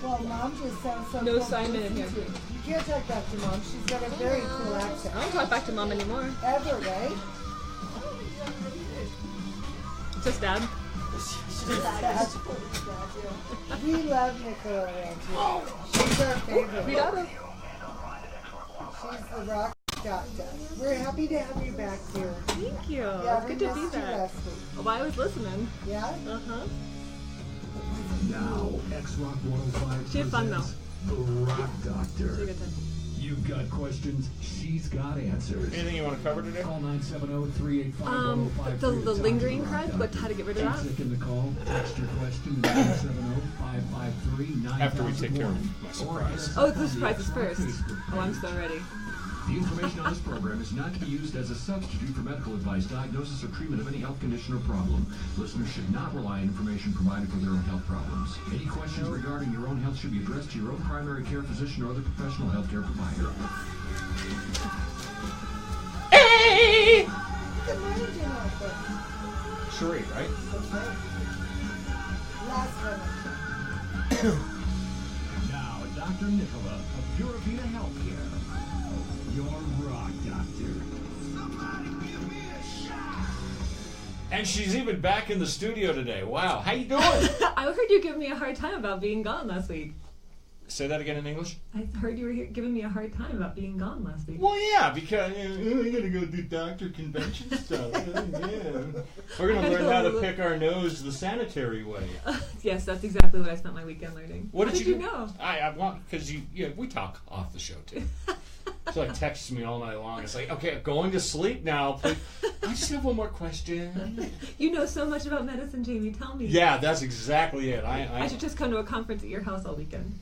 Well, Mom just sounds so No cool. Simon in here. You can't talk back to Mom. She's got a very cool accent. I don't talk back to Mom anymore. Ever, right? Just Dad. We love Nicola around here. She's our favorite. We got her. She's the rock doctor. We're happy to have you back here. Thank you. Yeah, It's we good to be missed you back. last week. Oh, I was listening. Yeah? Uh-huh. Now, X-Rock 105 She had fun, presents The Rock She had a Doctor. good time. You've got questions, she's got answers. Anything you want to cover today? Call 970-385-1053 The to talk lingering to The Rock crud, Doctor. how to get rid of that? Second the call, text your question to 970-553-9001. After we take care of my surprise. Oh, the surprise is first. Oh, I'm so ready. The information on this program is not to be used as a substitute for medical advice, diagnosis, or treatment of any health condition or problem. Listeners should not rely on information provided for their own health problems. Any questions regarding your own health should be addressed to your own primary care physician or other professional healthcare provider. Hey! Good morning, General. Cherie, right? Okay. Last one. Now, Dr. Nicola of Pura Vida Healthcare. Your Rock Doctor. And she's even back in the studio today. Wow. How you doing? I heard you giving me a hard time about being gone last week. Say that again in English? I heard you were giving me a hard time about being gone last week. Well, yeah, because we gotta go do doctor convention stuff. Yeah. We're gonna learn how to pick our nose the sanitary way. Yes, that's exactly what I spent my weekend learning. What How did you know? I want because we talk off the show too. So like texts me all night long. It's like, okay, I'm going to sleep now. Please. I just have one more question. You know so much about medicine, Jamie. Tell me. Yeah, that's exactly it. I should just come to a conference at your house all weekend.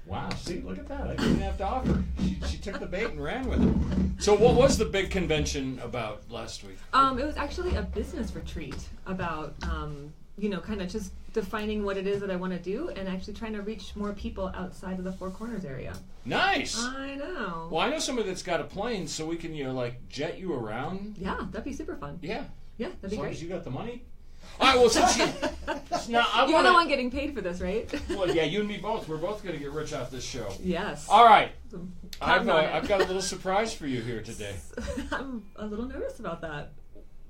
Wow, see, look at that. I didn't have to offer. She took the bait and ran with it. So what was the big convention about last week? It was actually a business retreat about, kind of just defining what it is that I want to do and actually trying to reach more people outside of the Four Corners area. Nice. I know. Well, I know somebody that's got a plane, so we can, jet you around. Yeah, that'd be super fun. Yeah. Yeah, that'd be As long great. as you got the money. All right, well, since You're the one getting paid for this, right? Well, yeah, you and me both. We're both going to get rich off this show. Yes. All right. I've Counting on it. got a little surprise for you here today. I'm a little nervous about that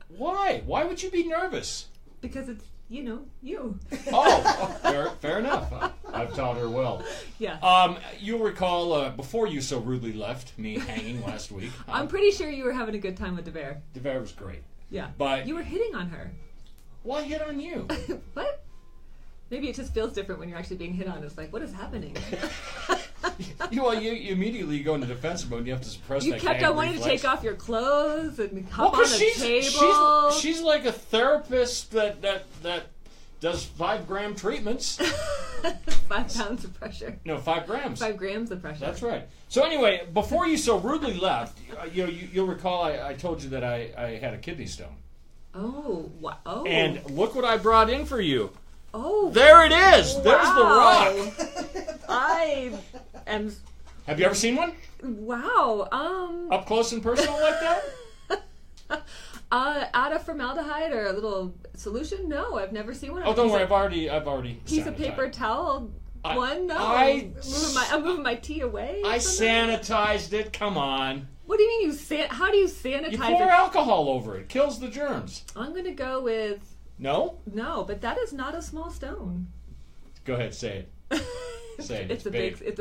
Why? Why would you be nervous? because it's, you. Oh, fair enough. I've taught her well. Yeah. You'll recall before you so rudely left me hanging last week. I'm pretty sure you were having a good time with DeVere. DeVere was great. Yeah. But You were hitting on her. why hit on you? What? Maybe it just feels different when you're actually being hit on. It's like, what is happening? you immediately go into defensive mode. And you have to suppress You that kept gag on wanting reflex. to take off your clothes and hop Well, on the table. she's like a therapist that does 5 gram treatments. 5 pounds of pressure. No, 5 grams. 5 grams of pressure. That's right. So anyway, before you so rudely left, you'll recall I told you that I had a kidney stone. Oh, wow. Oh. And look what I brought in for you. Oh. There it is. Wow. There's the rock. I am. Have you ever seen one? Wow. Up close and personal like that? Out of formaldehyde or a little solution? No, I've never seen one. Oh, don't worry. I've already. Piece of sanitized. paper towel. I- No. I- I'm moving my tea away. I from it. sanitized it. Come on. What do you mean how do you sanitize You pour it? alcohol over it. Kills the germs. I'm gonna go with No? no, but that is not a small stone. Go ahead. Say it. Say it. It's a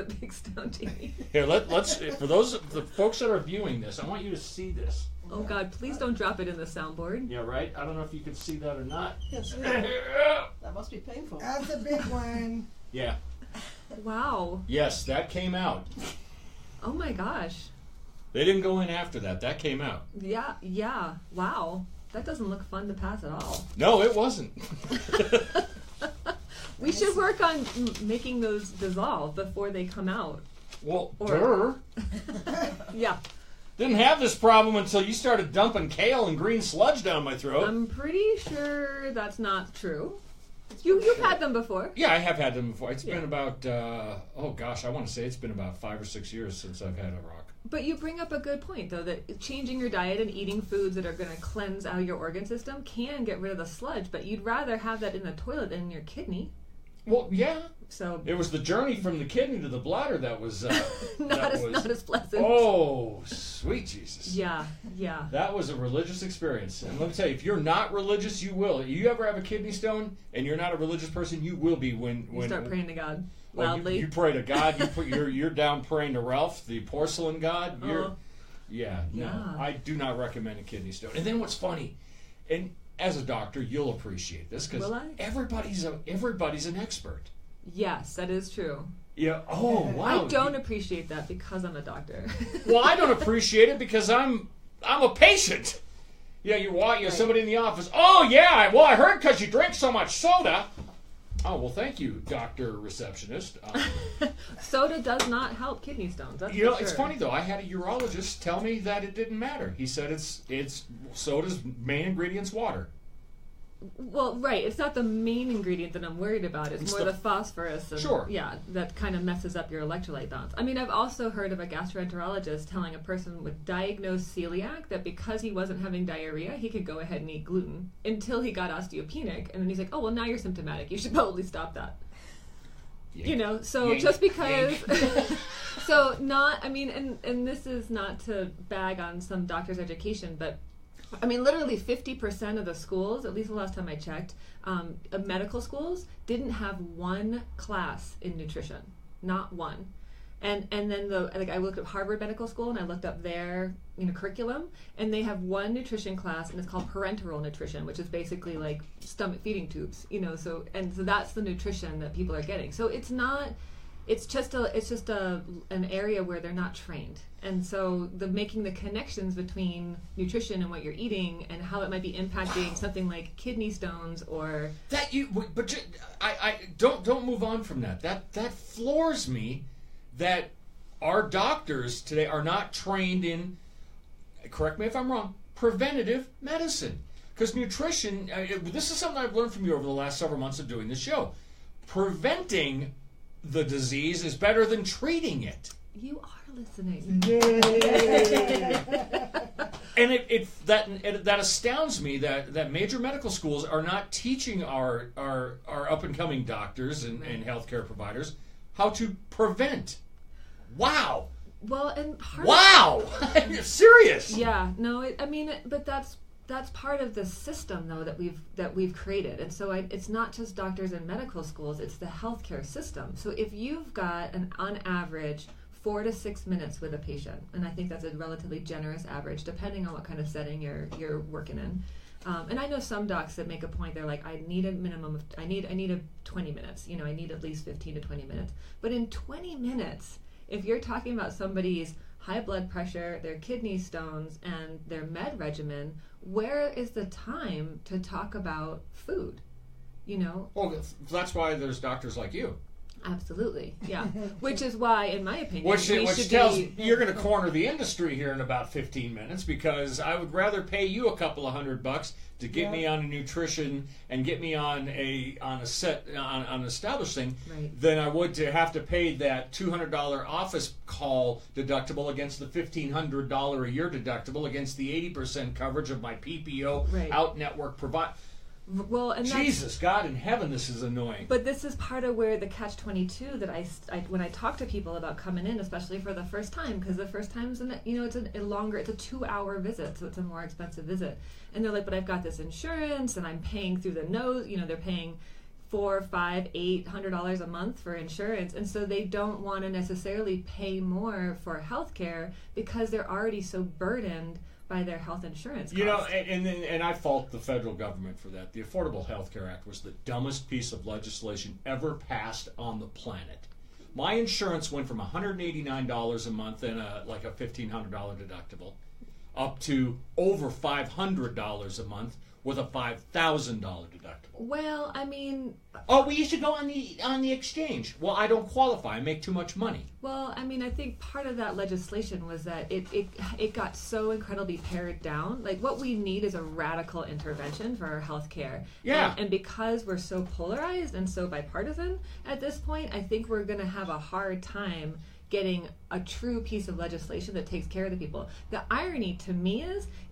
big stone, Jamie. Here, let's. For the folks that are viewing this, I want you to see this. Oh God, please don't drop it in the soundboard. Yeah, right. I don't know if you can see that or not. Yes, that must be painful. That's a big one. Yeah. Wow. Yes, that came out. Oh my gosh. They didn't go in after that. That came out. Yeah. Wow. That doesn't look fun to pass at all. No, it wasn't. We should work on making those dissolve before they come out. Well, Or- Yeah. didn't have this problem until you started dumping kale and green sludge down my throat. I'm pretty sure that's not true. You've had them before. Yeah, I have had them before. It's been Yeah. about, I want to say it's been about 5 or 6 years since I've had a rock. But you bring up a good point, though, that changing your diet and eating foods that are going to cleanse out your organ system can get rid of the sludge, but you'd rather have that in the toilet than in your kidney. Well, yeah. So It was the journey from the kidney to the bladder that was not as pleasant. Oh, sweet Jesus. Yeah. That was a religious experience. And let me tell you, if you're not religious, you will. You ever have a kidney stone and you're not a religious person, you will be when You start praying to God well, loudly. you pray to God. You're down praying to Ralph, the porcelain god. No, Yeah. I do not recommend a kidney stone. And then what's funny, and as a doctor, you'll appreciate this because Will I? everybody's an expert. Yes, that is true. Yeah. Oh, wow. I don't appreciate that because I'm a doctor. Well, I don't appreciate it because I'm a patient. Yeah, you want Right. somebody in the office. Oh yeah, well I heard because you drink so much soda. Oh well, thank you, Doctor Receptionist. Soda does not help kidney stones. That's You know, for it's sure. funny though. I had a urologist tell me that it didn't matter. He said it's soda's main ingredient's water. Well, right. It's not the main ingredient that I'm worried about. It's more the phosphorus. And, Sure. Yeah, that kind of messes up your electrolyte balance. I mean, I've also heard of a gastroenterologist telling a person with diagnosed celiac that because he wasn't having diarrhea, he could go ahead and eat gluten until he got osteopenic. And then he's like, oh, well, now you're symptomatic. You should probably stop that. Yank. You know, so Yank. just because... So not... I mean, and this is not to bag on some doctor's education, but... I mean, literally 50% of the schools, at least the last time I checked, medical schools didn't have one class in nutrition, not one. And then I looked at Harvard Medical School and I looked up their curriculum, and they have one nutrition class, and it's called parenteral nutrition, which is basically like stomach feeding tubes. So that's the nutrition that people are getting. So it's not. It's just an area where they're not trained, and so making the connections between nutrition and what you're eating and how it might be impacting something like kidney stones or I don't move on from that. That floors me that our doctors today are not trained in. Correct me if I'm wrong. Preventative medicine, because nutrition. This is something I've learned from you over the last several months of doing this show. Preventing the disease is better than treating it. You are listening. And that astounds me that major medical schools are not teaching our up and coming doctors and healthcare providers how to prevent. Wow. Well, and You're serious. Yeah, no, but that's part of the system though that we've created, and so it's not just doctors and medical schools; it's the healthcare system. So if you've got on average 4 to 6 minutes with a patient, and I think that's a relatively generous average, depending on what kind of setting you're working in. And I know some docs that make a point. They're like, I need a minimum of I need a 20 minutes. I need at least 15 to 20 minutes. But in 20 minutes, if you're talking about somebody's high blood pressure, their kidney stones, and their med regimen, where is the time to talk about food? Well, that's why there's doctors like you. Absolutely, yeah. Which is why, in my opinion, Which tells you're going to corner the industry here in about 15 minutes, because I would rather pay you a couple of $100 to get me on a nutrition and get me on an established thing than I would to have to pay that $200 office call deductible against the $1,500 a year deductible against the 80% coverage of my PPO out network provider. Well, and Jesus, God in heaven, this is annoying. But this is part of where the catch-22 that I when I talk to people about coming in, especially for the first time, because the first time's it's a 2-hour visit, so it's a more expensive visit, and they're like, but I've got this insurance and I'm paying through the nose. They're paying $400, $500, $800 a month for insurance, and so they don't want to necessarily pay more for healthcare because they're already so burdened by their health insurance costs. And I fault the federal government for that. The Affordable Health Care Act was the dumbest piece of legislation ever passed on the planet. My insurance went from $189 a month and a $1,500 deductible up to over $500 a month with a $5,000 deductible. Well, I mean... Oh, we used to go on the exchange. Well, I don't qualify. I make too much money. Well, I mean, I think part of that legislation was that it got so incredibly pared down. Like, what we need is a radical intervention for our health care. Yeah. And because we're so polarized and so bipartisan at this point, I think we're going to have a hard time getting a true piece of legislation that takes care of the people. The irony to me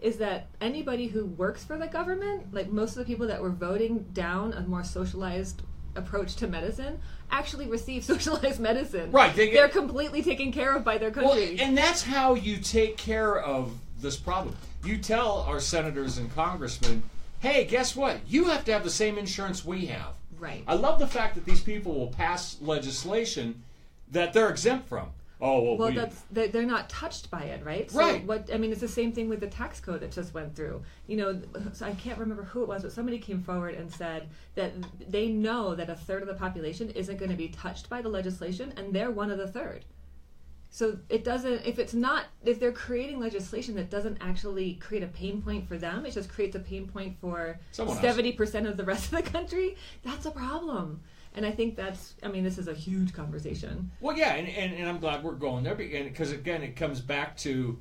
is that anybody who works for the government, like most of the people that were voting down a more socialized approach to medicine actually receive socialized medicine. Right. They're completely taken care of by their country. Well, and that's how you take care of this problem. You tell our senators and congressmen, hey, guess what? You have to have the same insurance we have. Right. I love the fact that these people will pass legislation that they're exempt from. Oh, well, they're not touched by it, right? So right. It's the same thing with the tax code that just went through. So I can't remember who it was, but somebody came forward and said that they know that a third of the population isn't going to be touched by the legislation, and they're one of the third. So it doesn't, if they're creating legislation that doesn't actually create a pain point for them, it just creates a pain point for 70% of the rest of the country, that's a problem. And I think this is a huge conversation. Well, yeah, and I'm glad we're going there because, again, it comes back to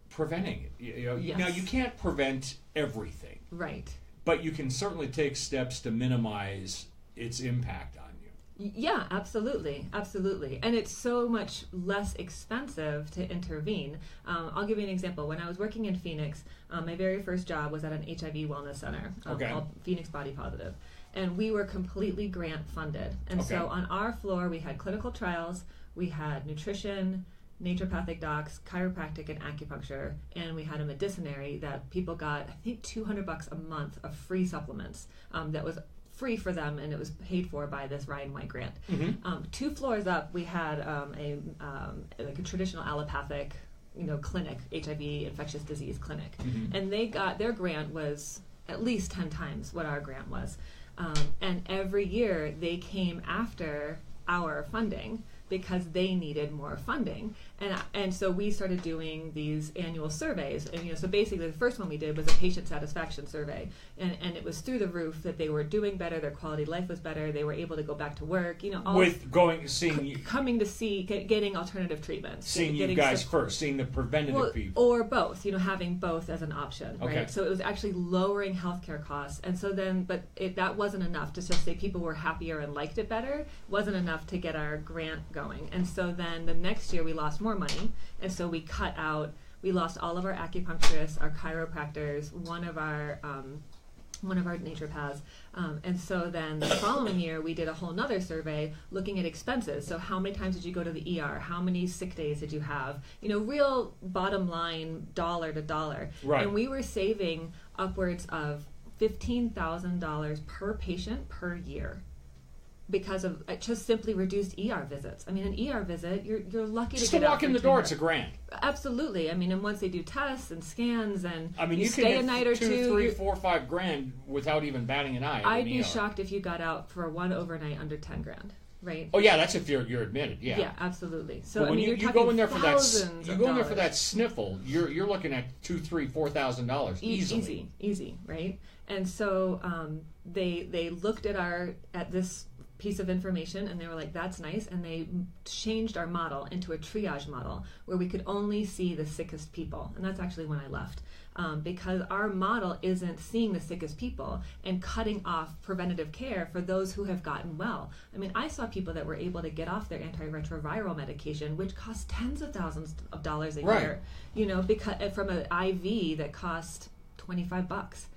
preventing it. Yes. Now, you can't prevent everything. Right. But you can certainly take steps to minimize its impact on you. Yeah, absolutely. Absolutely. And it's so much less expensive to intervene. I'll give you an example. When I was working in Phoenix, my very first job was at an HIV wellness center called Phoenix Body Positive. And we were completely grant funded. And so on our floor, we had clinical trials, we had nutrition, naturopathic docs, chiropractic, and acupuncture. And we had a medicinary that people got, I think, $200 a month of free supplements that was free for them, and it was paid for by this Ryan White grant. Mm-hmm. 2 floors up, we had a traditional allopathic, clinic, HIV infectious disease clinic. Mm-hmm. And they got, their grant was at least 10 times what our grant was. And every year they came after our funding because they needed more funding. And so we started doing these annual surveys. And so basically the first one we did was a patient satisfaction survey. And it was through the roof that they were doing better, their quality of life was better, they were able to go back to work, coming to see, getting alternative treatments. Seeing you guys first, seeing the preventative people. Or both, having both as an option, right? Okay. So it was actually lowering healthcare costs. And so then, that wasn't enough to just say people were happier and liked it better, wasn't enough to get our grant going. And so then the next year we lost more money, and so we lost all of our acupuncturists, our chiropractors, one of our naturopaths, and so then the following year we did a whole nother survey looking at expenses. So how many times did you go to the ER? How many sick days did you have? Real bottom line, dollar to dollar. Right. And we were saving upwards of $15,000 per patient per year, because of just simply reduced ER visits. I mean, an ER visit, you're lucky just to get walk in the door. It's $1,000. Absolutely. I mean, and once they do tests and scans, and you stay can a night or $2,000, two, $3,000, $4,000, $5,000 without even batting an eye. I'd be shocked if you got out for one overnight under $10,000. Right. Oh yeah, that's if you're admitted. Yeah. Yeah, absolutely. So when you're you go in there for that, for that sniffle, you're looking at $2,000, $3,000, $4,000 easily. Easy, right? And so they looked at this piece of information and they were like, that's nice, and they changed our model into a triage model where we could only see the sickest people. And that's actually when I left, because our model isn't seeing the sickest people and cutting off preventative care for those who have gotten well. I mean, I saw people that were able to get off their antiretroviral medication, which costs tens of thousands of dollars a year, because from an IV that cost $25.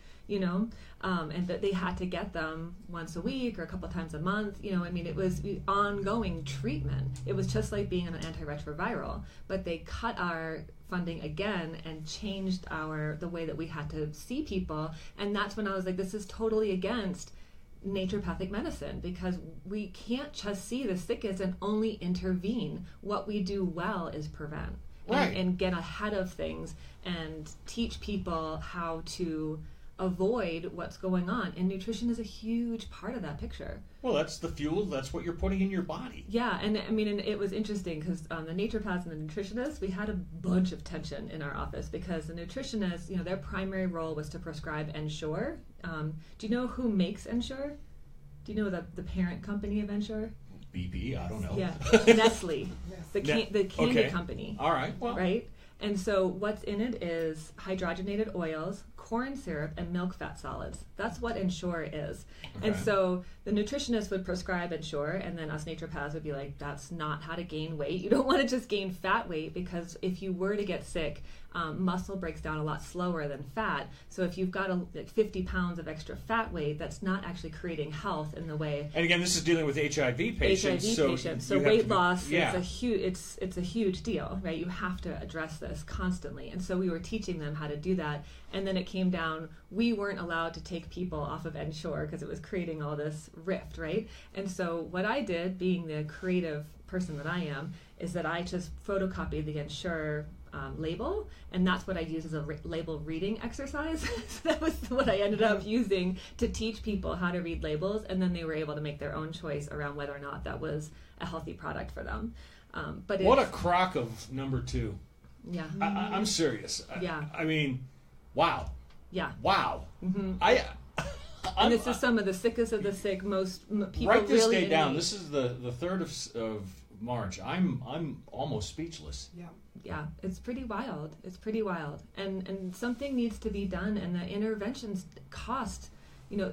And that they had to get them once a week or a couple times a month. It was ongoing treatment. It was just like being on an antiretroviral, but they cut our funding again and changed the way that we had to see people. And that's when I was like, this is totally against naturopathic medicine, because we can't just see the sickest and only intervene. What we do well is prevent. Right. And get ahead of things and teach people how to avoid what's going on. And nutrition is a huge part of that picture. Well, that's the fuel. That's what you're putting in your body. Yeah, and it was interesting because the naturopaths and the nutritionists, we had a bunch of tension in our office because the nutritionists, their primary role was to prescribe Ensure. Do you know who makes Ensure? Do you know the parent company of Ensure? BP, I don't know. Yeah, Nestle, the candy company. All right. Well. Right? And so what's in it is hydrogenated oils, corn syrup and milk fat solids. That's what Ensure is. Okay. And so the nutritionist would prescribe Ensure, and then us naturopaths would be like, that's not how to gain weight. You don't want to just gain fat weight, because if you were to get sick, muscle breaks down a lot slower than fat. So if you've got 50 pounds of extra fat weight, that's not actually creating health in the way. And again, this is dealing with HIV patients. So weight loss is it's a huge deal, right? You have to address this constantly. And so we were teaching them how to do that. And then it came down, we weren't allowed to take people off of Ensure because it was creating all this rift, right? And so what I did, being the creative person that I am, is that I just photocopied the Ensure label, and that's what I use as a label reading exercise. So that was what I ended up using to teach people how to read labels, and then they were able to make their own choice around whether or not that was a healthy product for them. But what a crock of number 2. Yeah. I'm serious. Yeah. I mean, wow. Yeah. Wow. Mm-hmm. And this is some of the sickest of the sick. Most people write this really day down. This is the 3rd of March. I'm almost speechless. Yeah. Yeah, it's pretty wild. It's pretty wild. And something needs to be done, and the interventions cost, a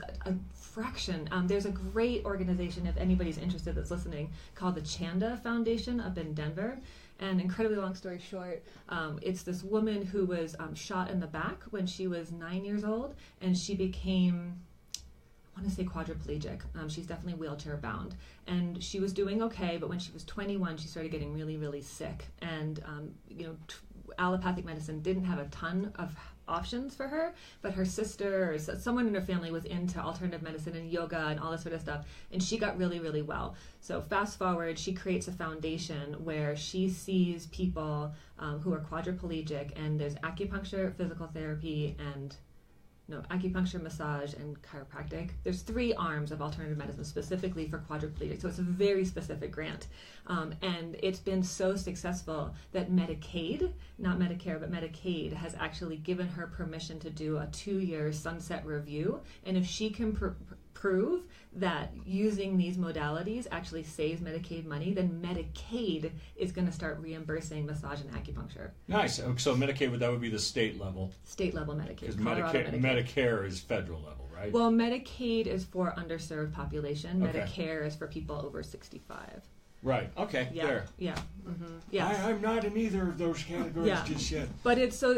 fraction. There's a great organization, if anybody's interested that's listening, called the Chanda Foundation up in Denver. And incredibly long story short, it's this woman who was shot in the back when she was 9 years old, and she became, I want to say, quadriplegic. She's definitely wheelchair bound, and she was doing okay, but when she was 21, she started getting really, really sick. And allopathic medicine didn't have a ton of options for her, but her sister or someone in her family was into alternative medicine and yoga and all this sort of stuff, and she got really, really well. So fast forward, she creates a foundation where she sees people who are quadriplegic, and there's acupuncture, physical therapy, and acupuncture, massage, and chiropractic. There's 3 arms of alternative medicine specifically for quadriplegic, so it's a very specific grant. And it's been so successful that Medicaid, not Medicare, but Medicaid has actually given her permission to do a 2-year sunset review. And if she can prove that using these modalities actually saves Medicaid money, then Medicaid is going to start reimbursing massage and acupuncture. Nice. So Medicaid, that would be the state level. State level Medicaid. Because Medicaid. Medicare is federal level, right? Well, Medicaid is for underserved population. Okay. Medicare is for people over 65. Right. Okay. Yeah. There. Yeah. Mm-hmm. Yes. I'm not in either of those categories just yet. But so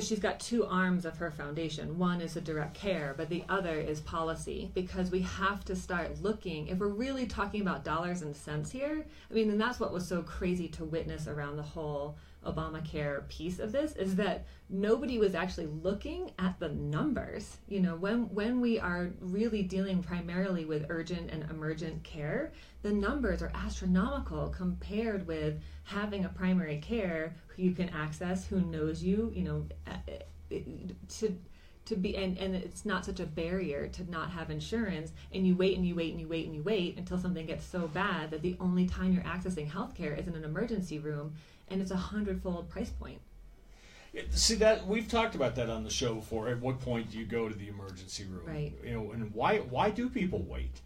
she's got 2 arms of her foundation. One is a direct care, but the other is policy, because we have to start looking, if we're really talking about dollars and cents here. I mean, and that's what was so crazy to witness around the whole Obamacare piece of this, is that nobody was actually looking at the numbers. When we are really dealing primarily with urgent and emergent care, the numbers are astronomical compared with having a primary care who you can access, who knows you, to be, and it's not such a barrier to not have insurance, and you wait and you wait and you wait and you wait until something gets so bad that the only time you're accessing healthcare is in an emergency room, and it's 100-fold price point. See, that we've talked about that on the show before. At what point do you go to the emergency room? Right. And why do people wait?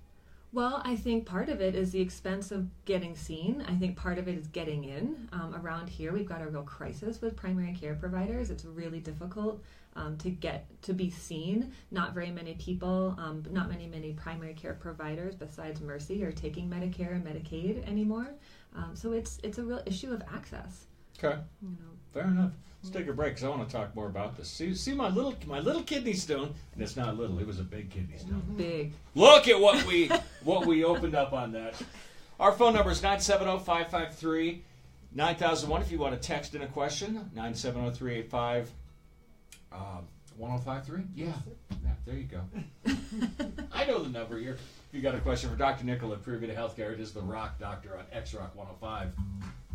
Well, I think part of it is the expense of getting seen. I think part of it is getting in. Around here, we've got a real crisis with primary care providers. It's really difficult to be seen. Not very many people, not many primary care providers besides Mercy are taking Medicare and Medicaid anymore. So it's a real issue of access. Okay. Fair enough. Let's take a break because I want to talk more about this. See my little kidney stone, and it's not little. It was a big kidney stone. Big. Look at what we opened up on that. Our phone number is 970-553-9001 if you want to text in a question. 970-385-1053. Yeah, there you go. I know the number here. If you got a question for Dr. Nicola, Privy to Healthcare, it is the Rock Doctor on X-Rock 105.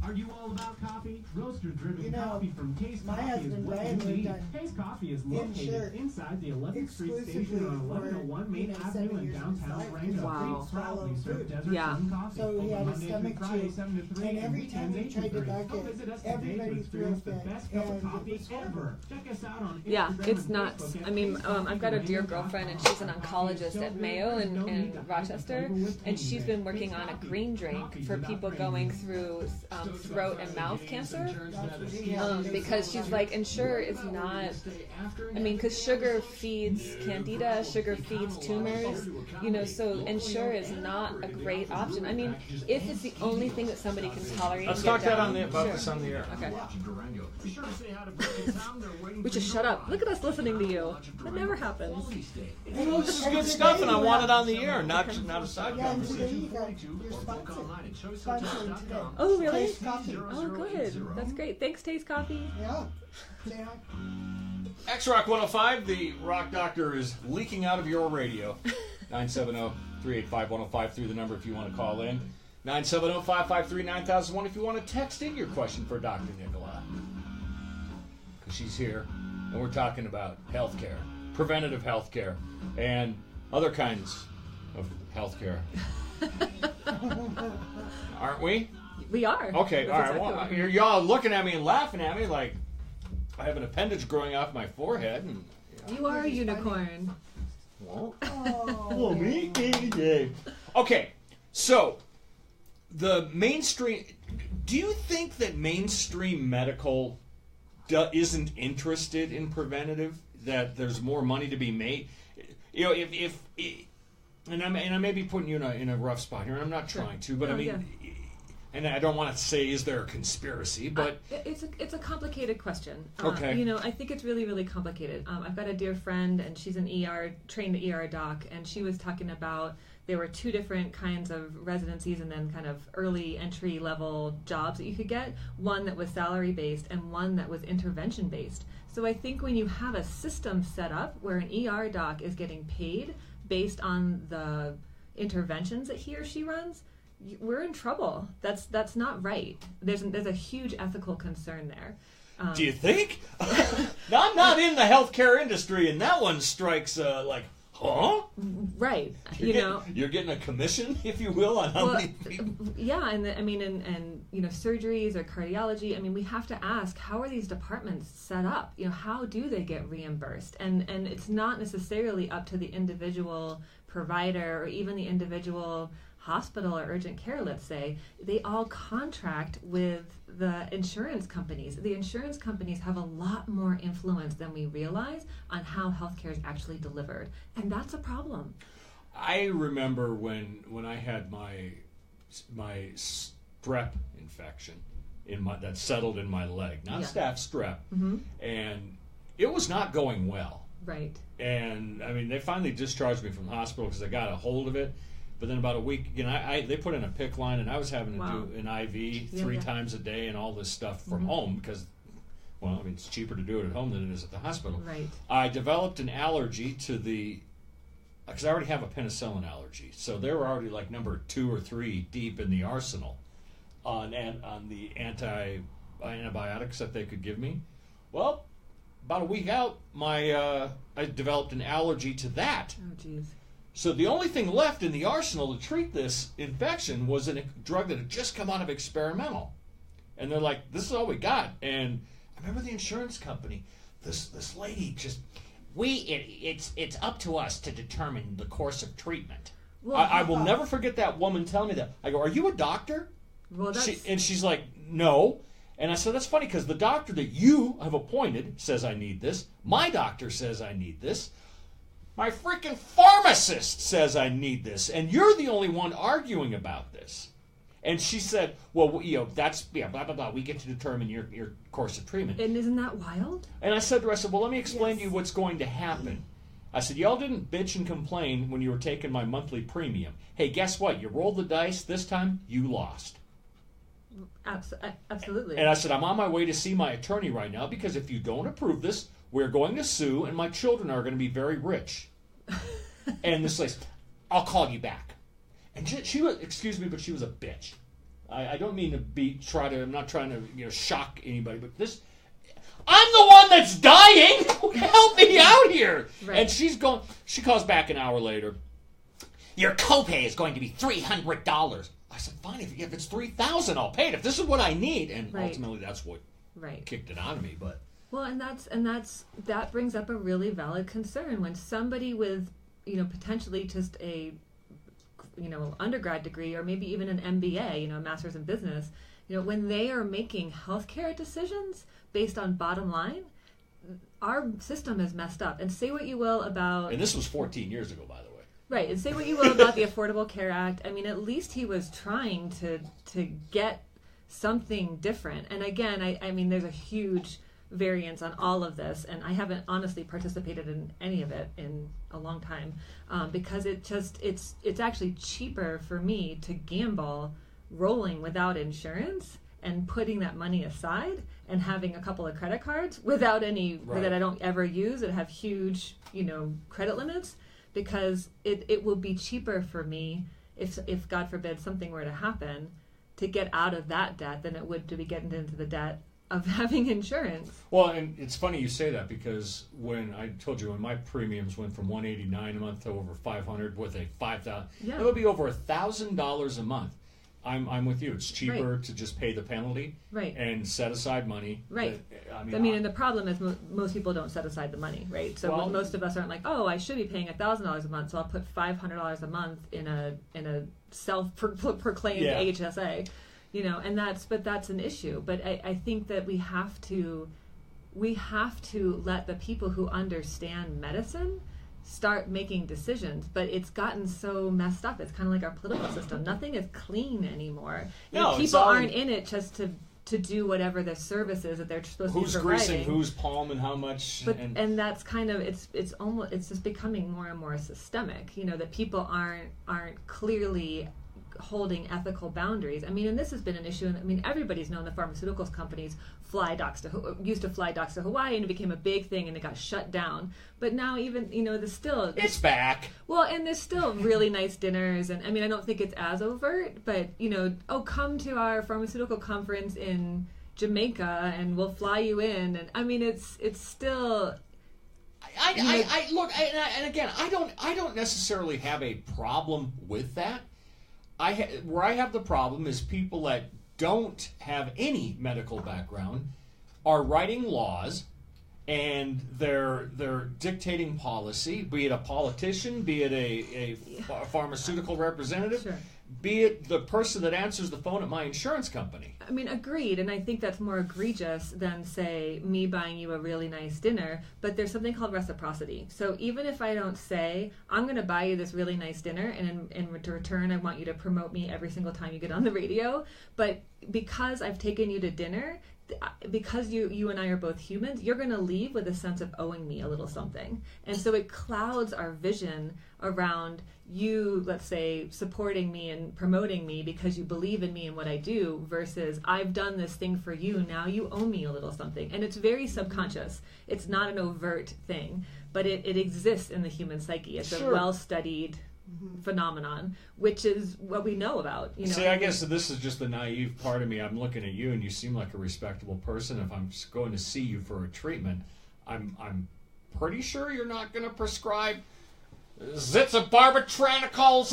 Are you all about coffee? Roaster-driven You know, coffee from Case my Coffee is husband what Brian you lived need. on Case Coffee is Insert located inside the 11th Street exclusively Station on for, 1101 Main Avenue 7 in years of downtown his life. Rancho. Wow. They proudly serve desert Yeah. sun coffee. So he Open had a Monday through stomach Friday, tube, 7 to 3, and every weekends time he 8 to tried to 3. dunk Come it, visit us today everybody to experience the threw a fit, best cup of and it coffee was horrible. ever. Check us out on Yeah, Instagram it's and nuts. Facebook at I mean, Case I've got a Coffee dear Radio. girlfriend, and she's an oncologist at Mayo in Rochester, and she's been working on a green drink for people going through throat and mouth cancer. Yeah. Because she's like, Ensure is not, I mean, because sugar feeds candida, sugar feeds tumors, you know, so Ensure is not a great option. I mean, if it's the only thing that somebody can tolerate. Let's and talk get that down, on the about sure. this on the air. Okay. Be sure to say hi to Brooke and Tom. They're waiting We for just you shut up. on Look at us listening to you. Logic That never happens. Quality State. Well, this is good stuff, and I want it on the air, not a side Yeah, and today conversation. you got your Or book online at sponsoring today. choicehotels.com. Oh, really? Taste coffee. Oh, good. That's great. Thanks, Taste Coffee. Yeah. Say hi. X-Rock 105, the Rock Doctor is leaking out of your radio. 970-385-105 through the number if you want to call in. 970-553-9001 if you want to text in your question for Dr. Nicola. Because she's here, and we're talking about healthcare, preventative healthcare, and other kinds of healthcare. Aren't we? We are. Okay, That's all right. exactly Well, what we're you're y'all looking at me and laughing at me like I have an appendage growing off my forehead. And, You are a unicorn. Oh, me? Okay, so the mainstream. Do you think that mainstream medical isn't interested in preventative? That there's more money to be made? You know, if and I may be putting you in a rough spot here, and I'm not trying to, but No, I mean. yeah. And I don't want to say, is there a conspiracy? But it's a complicated question. Okay. You know, I think it's really, really complicated. I've got a dear friend, and she's an trained ER doc, and she was talking about there were two different kinds of residencies and then kind of early entry level jobs that you could get. One that was salary based and one that was intervention based. So I think when you have a system set up where an ER doc is getting paid based on the interventions that he or she runs, we're in trouble. That's not right. There's a huge ethical concern there. do you think? Now, I'm not in the healthcare industry, and that one strikes like, huh? Right. You're getting a commission, if you will, on how many people. Yeah, and and you know, surgeries or cardiology. I mean, we have to ask, how are these departments set up? You know, how do they get reimbursed? And it's not necessarily up to the individual provider or even the individual hospital or urgent care, let's say. They all contract with the insurance companies. The insurance companies have a lot more influence than we realize on how healthcare is actually delivered, and that's a problem. I remember when I had my strep infection that settled in my leg, not staph strep, and it was not going well. Right. And I mean, they finally discharged me from the hospital because I got a hold of it. But then about a week, they put in a PICC line, and I was having to do an IV three times a day and all this stuff from home because, well, I mean, it's cheaper to do it at home than it is at the hospital. Right. I developed an allergy to because I already have a penicillin allergy, so they were already like number 2 or 3 deep in the arsenal on the antibiotics that they could give me. Well, about a week out, I developed an allergy to that. Oh, geez. So the only thing left in the arsenal to treat this infection was a drug that had just come out of experimental. And they're like, this is all we got. And I remember the insurance company, this lady just, it's up to us to determine the course of treatment. Well, I will never forget that woman telling me that. I go, are you a doctor? Well, that's... And she's like, no. And I said, that's funny because the doctor that you have appointed says I need this. My doctor says I need this. My freaking pharmacist says I need this, and you're the only one arguing about this. And she said, well, you know, that's, blah, blah, blah. We get to determine your course of treatment. And isn't that wild? And I said to her, well, let me explain to you what's going to happen. I said, y'all didn't bitch and complain when you were taking my monthly premium. Hey, guess what? You rolled the dice. This time, you lost. Absolutely. And I said, I'm on my way to see my attorney right now because if you don't approve this, we're going to sue, and my children are going to be very rich. And this lady, I'll call you back. And she was, excuse me, but she was a bitch. I don't mean to I'm not trying to shock anybody, but I'm the one that's dying. Help me out here. Right. And she calls back an hour later. Your copay is going to be $300. I said, fine, if it's $3,000, I'll pay it. If this is what I need, and ultimately that's what kicked it out of me. But well, that brings up a really valid concern when somebody with potentially just a undergrad degree, or maybe even an MBA, a master's in business, when they are making healthcare decisions based on bottom line, our system is messed up. And say what you will about... And this was 14 years ago, by the way. Right, and say what you will about the Affordable Care Act. I mean, at least he was trying to get something different. And again, I mean, there's a huge variance on all of this, and I haven't honestly participated in any of it in a long time, because it's actually cheaper for me to gamble rolling without insurance and putting that money aside and having a couple of credit cards without any that I don't ever use that have huge credit limits, because it will be cheaper for me if God forbid something were to happen to get out of that debt than it would to be getting into the debt of having insurance. Well, and it's funny you say that, because when I told you when my premiums went from $189 a month to over $500 with a $5,000, it would be over $1,000 a month. I'm with you. It's cheaper to just pay the penalty and set aside money. Right. And the problem is most people don't set aside the money, right? So most of us aren't like, oh, I should be paying $1,000 a month, so I'll put $500 a month in a self-proclaimed HSA. And that's an issue. But I think that we have to let the people who understand medicine start making decisions. But it's gotten so messed up. It's kind of like our political system. Nothing is clean anymore. People aren't in it just to do whatever the service is that they're supposed to be providing. Who's greasing whose palm and how much. And that's kind of it's just becoming more and more systemic. That people aren't clearly holding ethical boundaries. I mean, and this has been an issue. And I mean, everybody's known the pharmaceuticals companies used to fly docs to Hawaii, and it became a big thing, and it got shut down. But now even it's back. Well, and there's still really nice dinners, and I mean, I don't think it's as overt, but come to our pharmaceutical conference in Jamaica, and we'll fly you in. And I mean, it's still. I look, and again, I don't necessarily have a problem with that. Where I have the problem is people that don't have any medical background are writing laws, and they're dictating policy, be it a politician, be it a pharmaceutical representative, be it the person that answers the phone at my insurance company. I mean, agreed, and I think that's more egregious than, say, me buying you a really nice dinner, but there's something called reciprocity. So even if I don't say, I'm going to buy you this really nice dinner, and in return I want you to promote me every single time you get on the radio, but because I've taken you to dinner, because you and I are both humans, you're going to leave with a sense of owing me a little something. And so it clouds our vision around you, let's say, supporting me and promoting me because you believe in me and what I do, versus I've done this thing for you, now you owe me a little something. And it's very subconscious. It's not an overt thing, but it exists in the human psyche. It's a well-studied phenomenon, which is what we know about. See, I guess this is just the naive part of me. I'm looking at you, and you seem like a respectable person. If I'm going to see you for a treatment, I'm pretty sure you're not going to prescribe Zitzabarbitranicals.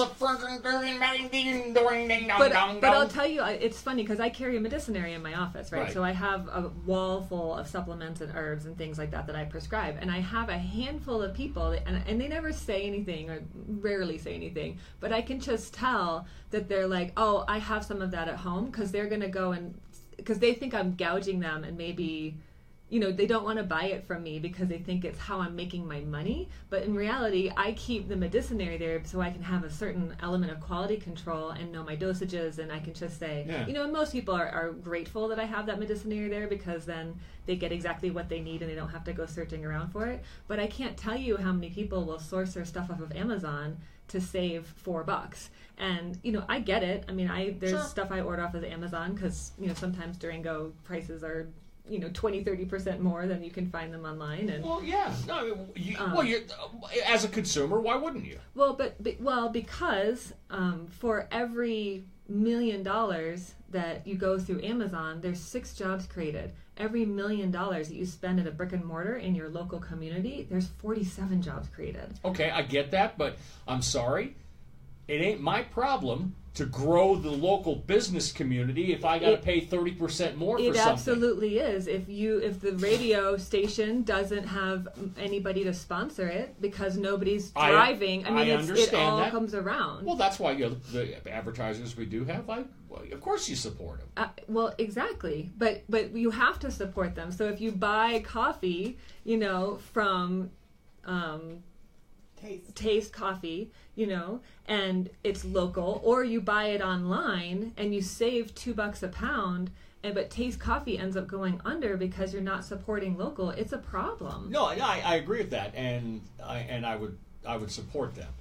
But I'll tell you, it's funny because I carry a medicinary in my office, right? So I have a wall full of supplements and herbs and things like that I prescribe, and I have a handful of people, and they never say anything or rarely say anything, but I can just tell that they're like, oh, I have some of that at home, because they're going to go and because they think I'm gouging them, and maybe they don't want to buy it from me because they think it's how I'm making my money. But in reality, I keep the medicinary there so I can have a certain element of quality control and know my dosages, and I can just say, and most people are grateful that I have that medicinary there, because then they get exactly what they need and they don't have to go searching around for it. But I can't tell you how many people will source their stuff off of Amazon to save $4. And I get it. I mean, there's stuff I order off of Amazon because sometimes Durango prices are 20-30% more than you can find them online. And you as a consumer, why wouldn't you? Because for every $1 million that you go through Amazon, there's 6 jobs created. Every $1 million that you spend at a brick and mortar in your local community, there's 47 jobs created. Okay, I get that, but I'm sorry, it ain't my problem to grow the local business community if I got to pay 30% more for It something. absolutely is. If the radio station doesn't have anybody to sponsor it because nobody's driving, it all comes around. Well, that's why the advertisers we do have, of course you support them. Well, exactly, but you have to support them. So if you buy coffee, from Taste Coffee, and it's local, or you buy it online and you save $2 a pound, but Taste Coffee ends up going under because you're not supporting local. It's a problem. No, I agree with that, and I would support them.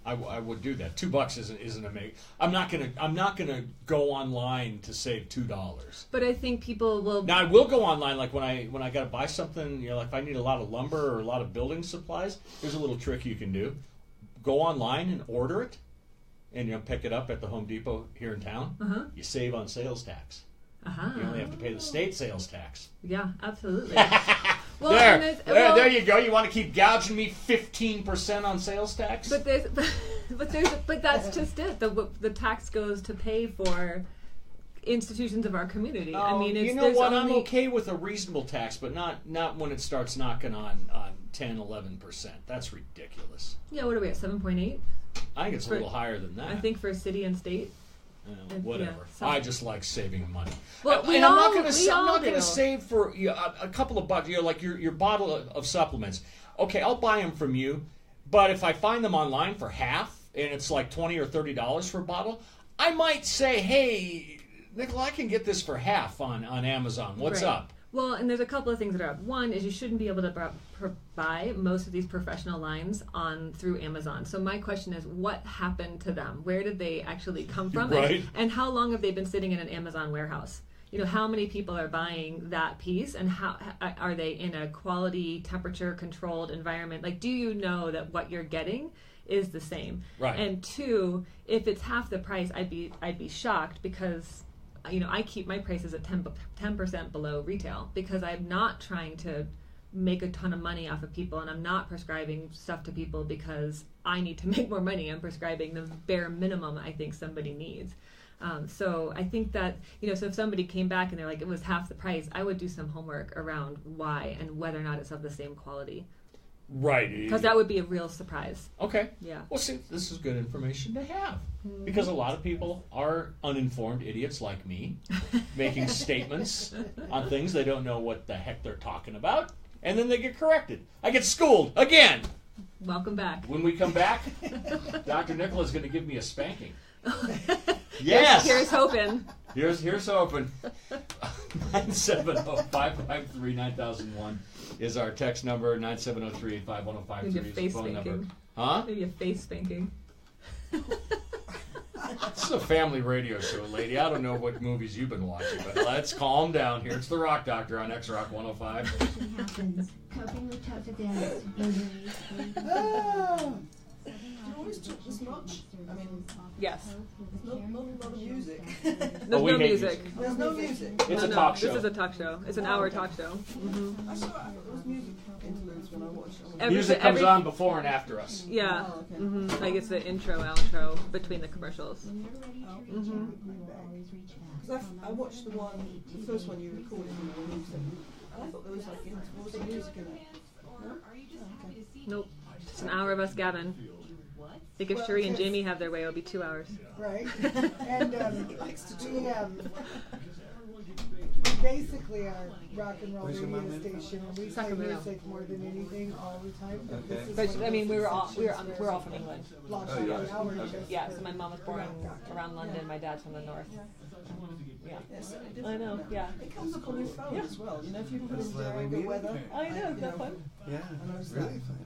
I would do that. $2 isn't amazing. I'm not gonna go online to save $2. But I think people will. Now I will go online, like when I gotta buy something. Like if I need a lot of lumber or a lot of building supplies. There's a little trick you can do. Go online and order it, and pick it up at the Home Depot here in town. You save on sales tax. You only have to pay the state sales tax. Yeah, absolutely. Well, there you go. You want to keep gouging me 15% on sales tax? But that's just it. The tax goes to pay for institutions of our community. I'm okay with a reasonable tax, but not when it starts knocking on 10, 11%. That's ridiculous. Yeah, what are we at, 7.8? I think it's a little higher than that. I think for city and state. Whatever. Yeah, I just like saving money. Well, I'm not going to save for a couple of bucks. Like your bottle of supplements. Okay, I'll buy them from you, but if I find them online for half and it's like $20 or $30 for a bottle, I might say, "Hey, Nickel, I can get this for half on Amazon. What's up?" Well, and there's a couple of things that are up. One is you shouldn't be able to buy most of these professional lines through Amazon. So my question is, what happened to them? Where did they actually come from? Right. And how long have they been sitting in an Amazon warehouse? How many people are buying that piece, and how are they in a quality, temperature-controlled environment? Like, do you know that what you're getting is the same? Right. And two, if it's half the price, I'd be shocked because I keep my prices at 10% below retail because I'm not trying to make a ton of money off of people, and I'm not prescribing stuff to people because I need to make more money. I'm prescribing the bare minimum I think somebody needs. So I think that, so if somebody came back and they're like, it was half the price, I would do some homework around why and whether or not it's of the same quality. Right. Because that would be a real surprise. Okay. Yeah. Well, see, this is good information to have. Because a lot of people are uninformed idiots like me, making statements on things they don't know what the heck they're talking about, and then they get corrected. I get schooled again. Welcome back. When we come back, Dr. Nicola is going to give me a spanking. Yes. Here's hoping. Here's hoping. 970-553-9001 is our text number. 970-385-1053 is the phone number. Huh? Maybe a face spanking. This is a family radio show, lady. I don't know what movies you've been watching, but let's calm down here. It's the Rock Doctor on X-Rock 105. Happens. Coping with tough events, injuries. Do you always talk this much? I mean, Yes. not a lot of music. There's we no hate music. There's no music. It's a talk show. This is a talk show. It's an hour talk show. I saw there was music interludes when I watched it. Music comes on before and after us. Yeah. Oh, okay. Like it's the intro, outro between the commercials. Because I watched the first one you recorded in the music, and I thought there was like some music in it. No? Oh, okay. Nope. Just an hour of us gabbing. I think if Sheree and Jamie have their way, it'll be 2 hours. Right. And we basically are rock and roll radio station, and we play music more than anything all the time. But this is But one I of mean, those we're all stations where from England. lots of hours just Yeah. for So my mom was born around London. My dad's from the north. Yeah. Yes, I know. Yeah. It comes up on your phone as well. If you put in the weather. I know. Is that fun? Yeah, it's really fun.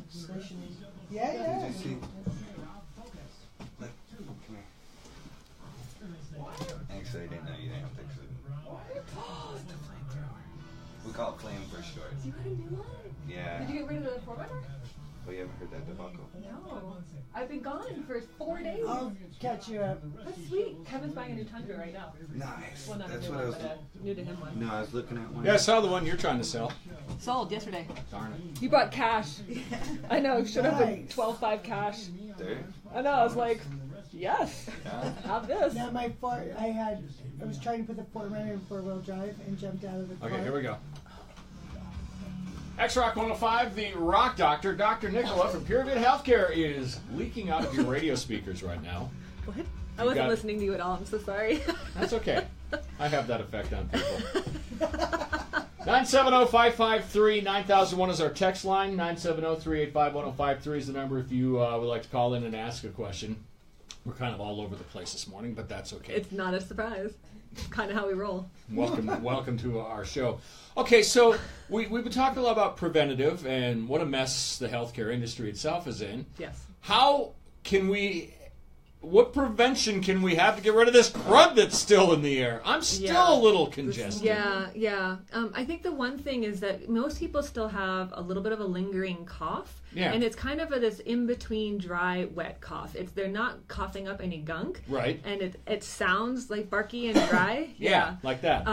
The station. Yeah. Did you see? Actually, I didn't know you didn't have to fix it. We call it flame for short. You got a new one? Yeah. Did you get rid of the 4x4? Oh, you haven't heard that debacle? No. I've been gone for 4 days. I'll catch you up. That's sweet. Kevin's buying a new Tundra right now. Nice. Well, not That's a new what I one, was. but a new to him one. No, I was looking at one. Yeah, I saw the one you're trying to sell. Sold yesterday. Darn it. You brought cash. I know. Should have been Nice. 12.5 cash. There. I know. I was like, yes. Have this. Now I was trying to put the 4Runner in 4-wheel drive and jumped out of the car. Okay, here we go. X-Rock 105, the Rock Doctor, Dr. Nicola from Pure Good Healthcare is leaking out of your radio speakers right now. What? I wasn't listening to you at all. I'm so sorry. That's okay. I have that effect on people. 970-553-9001 is our text line. 970-385-1053 is the number if you would like to call in and ask a question. We're kind of all over the place this morning, but that's okay. It's not a surprise. It's kind of how we roll. Welcome to our show. Okay, so we've been talking a lot about preventative and what a mess the healthcare industry itself is in. Yes. What prevention can we have to get rid of this crud that's still in the air? I'm still a little congested. Yeah. I think the one thing is that most people still have a little bit of a lingering cough. Yeah. And it's kind of this in-between dry, wet cough. They're not coughing up any gunk. Right. And it sounds like barky and dry. Yeah, like that.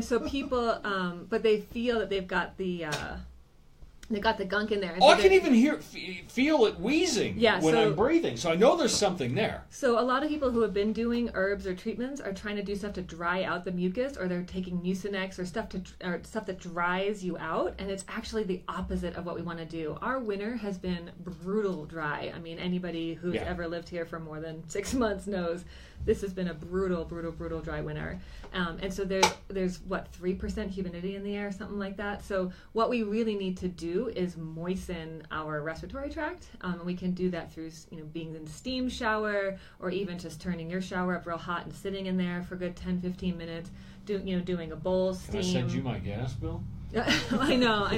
So people, but they feel that they've got the gunk in there. And Oh, so I can even feel it wheezing when I'm breathing, so I know there's something there. So a lot of people who have been doing herbs or treatments are trying to do stuff to dry out the mucus, or they're taking Mucinex or stuff that dries you out, and it's actually the opposite of what we want to do. Our winter has been brutal dry. I mean, anybody who's ever lived here for more than 6 months knows this has been a brutal dry winter. And so there's what, 3% humidity in the air, something like that. So what we really need to do is moisten our respiratory tract. And we can do that through being in a steam shower, or even just turning your shower up real hot and sitting in there for a good 10-15 minutes. Doing a bowl steam. Can I send you my gas bill? I know.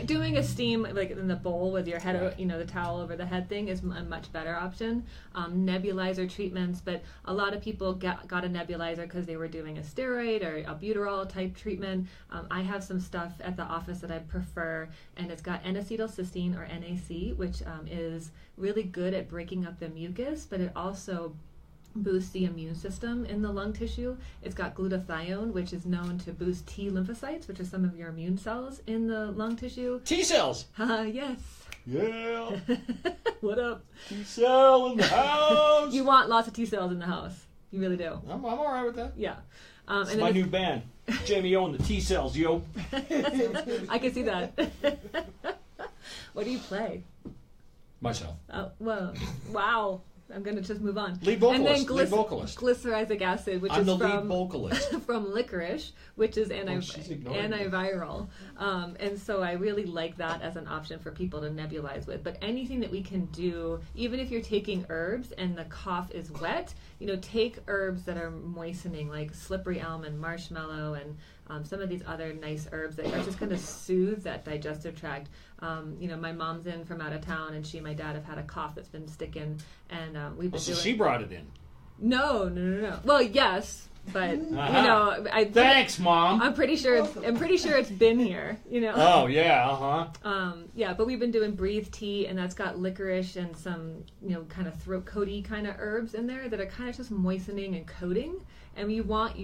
Doing a steam like in the bowl with your head, the towel over the head thing is a much better option. Nebulizer treatments, but a lot of people got a nebulizer because they were doing a steroid or albuterol type treatment. I have some stuff at the office that I prefer, and it's got N-acetylcysteine or NAC, which is really good at breaking up the mucus, but it also boosts the immune system in the lung tissue. It's got glutathione, which is known to boost T lymphocytes, which are some of your immune cells in the lung tissue. T cells. Yes. Yeah. What up? T cell in the house. You want lots of T cells in the house. You really do. I'm all right with that. Yeah. It's my new band, Jamie O and the T cells, yo. I can see that. What do you play? Myself. Well, wow. I'm going to just move on. Lead vocalist. And then glyceric acid, which I'm is the lead vocalist. from licorice, which is she's ignoring me. antiviral. And so I really like that as an option for people to nebulize with. But anything that we can do, even if you're taking herbs and the cough is wet, take herbs that are moistening, like slippery elm and marshmallow and some of these other nice herbs that are just going to soothe that digestive tract. My mom's in from out of town, and she and my dad have had a cough that's been sticking, and we've been doing. She brought it in. No. Well, yes, but Thanks, Mom. I'm pretty sure it's been here. Oh yeah, Yeah, but we've been doing breathe tea, and that's got licorice and some kind of throat coaty kind of herbs in there that are kind of just moistening and coating. And you want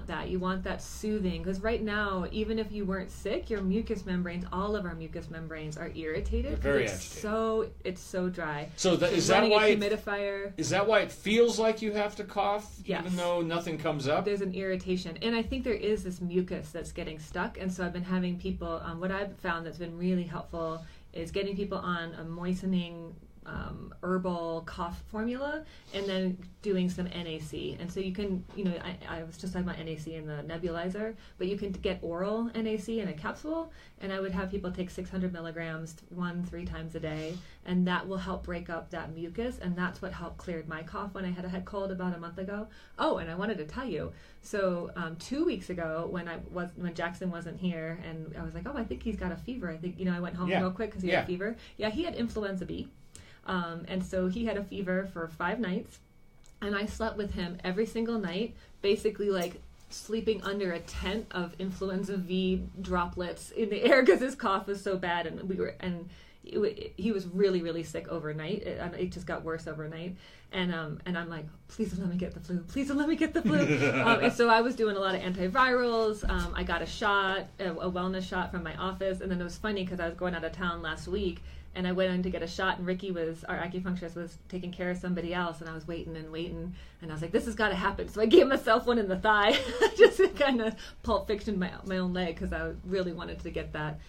that soothing, because right now, even if you weren't sick, your mucous membranes, all of our mucous membranes are irritated. They're very agitated. It's so dry. So is that why humidifier? Is that why it feels like you have to cough, yes, even though nothing comes up? There's an irritation, and I think there is this mucus that's getting stuck. And so I've been having people. What I've found that's been really helpful is getting people on a moistening herbal cough formula, and then doing some NAC. And so you can, I was just talking about NAC in the nebulizer, but you can get oral NAC in a capsule, and I would have people take 600 milligrams 3 times a day, and that will help break up that mucus, and that's what helped cleared my cough when I had a head cold about a month ago. Oh, and I wanted to tell you, so 2 weeks ago when Jackson wasn't here, and I was like, I think he's got a fever. I think, I went home real quick because he had a fever. Yeah, he had influenza B. And so he had a fever for 5 nights, and I slept with him every single night, basically like sleeping under a tent of influenza V droplets in the air because his cough was so bad, and he was really, really sick overnight. It just got worse overnight. And I'm like, please don't let me get the flu. Please don't let me get the flu. And so I was doing a lot of antivirals. I got a shot, a wellness shot from my office. And then it was funny because I was going out of town last week. And I went in to get a shot, and Ricky our acupuncturist, was taking care of somebody else, and I was waiting, and I was like, this has got to happen. So I gave myself one in the thigh, just kind of Pulp Fiction my own leg, because I really wanted to get that.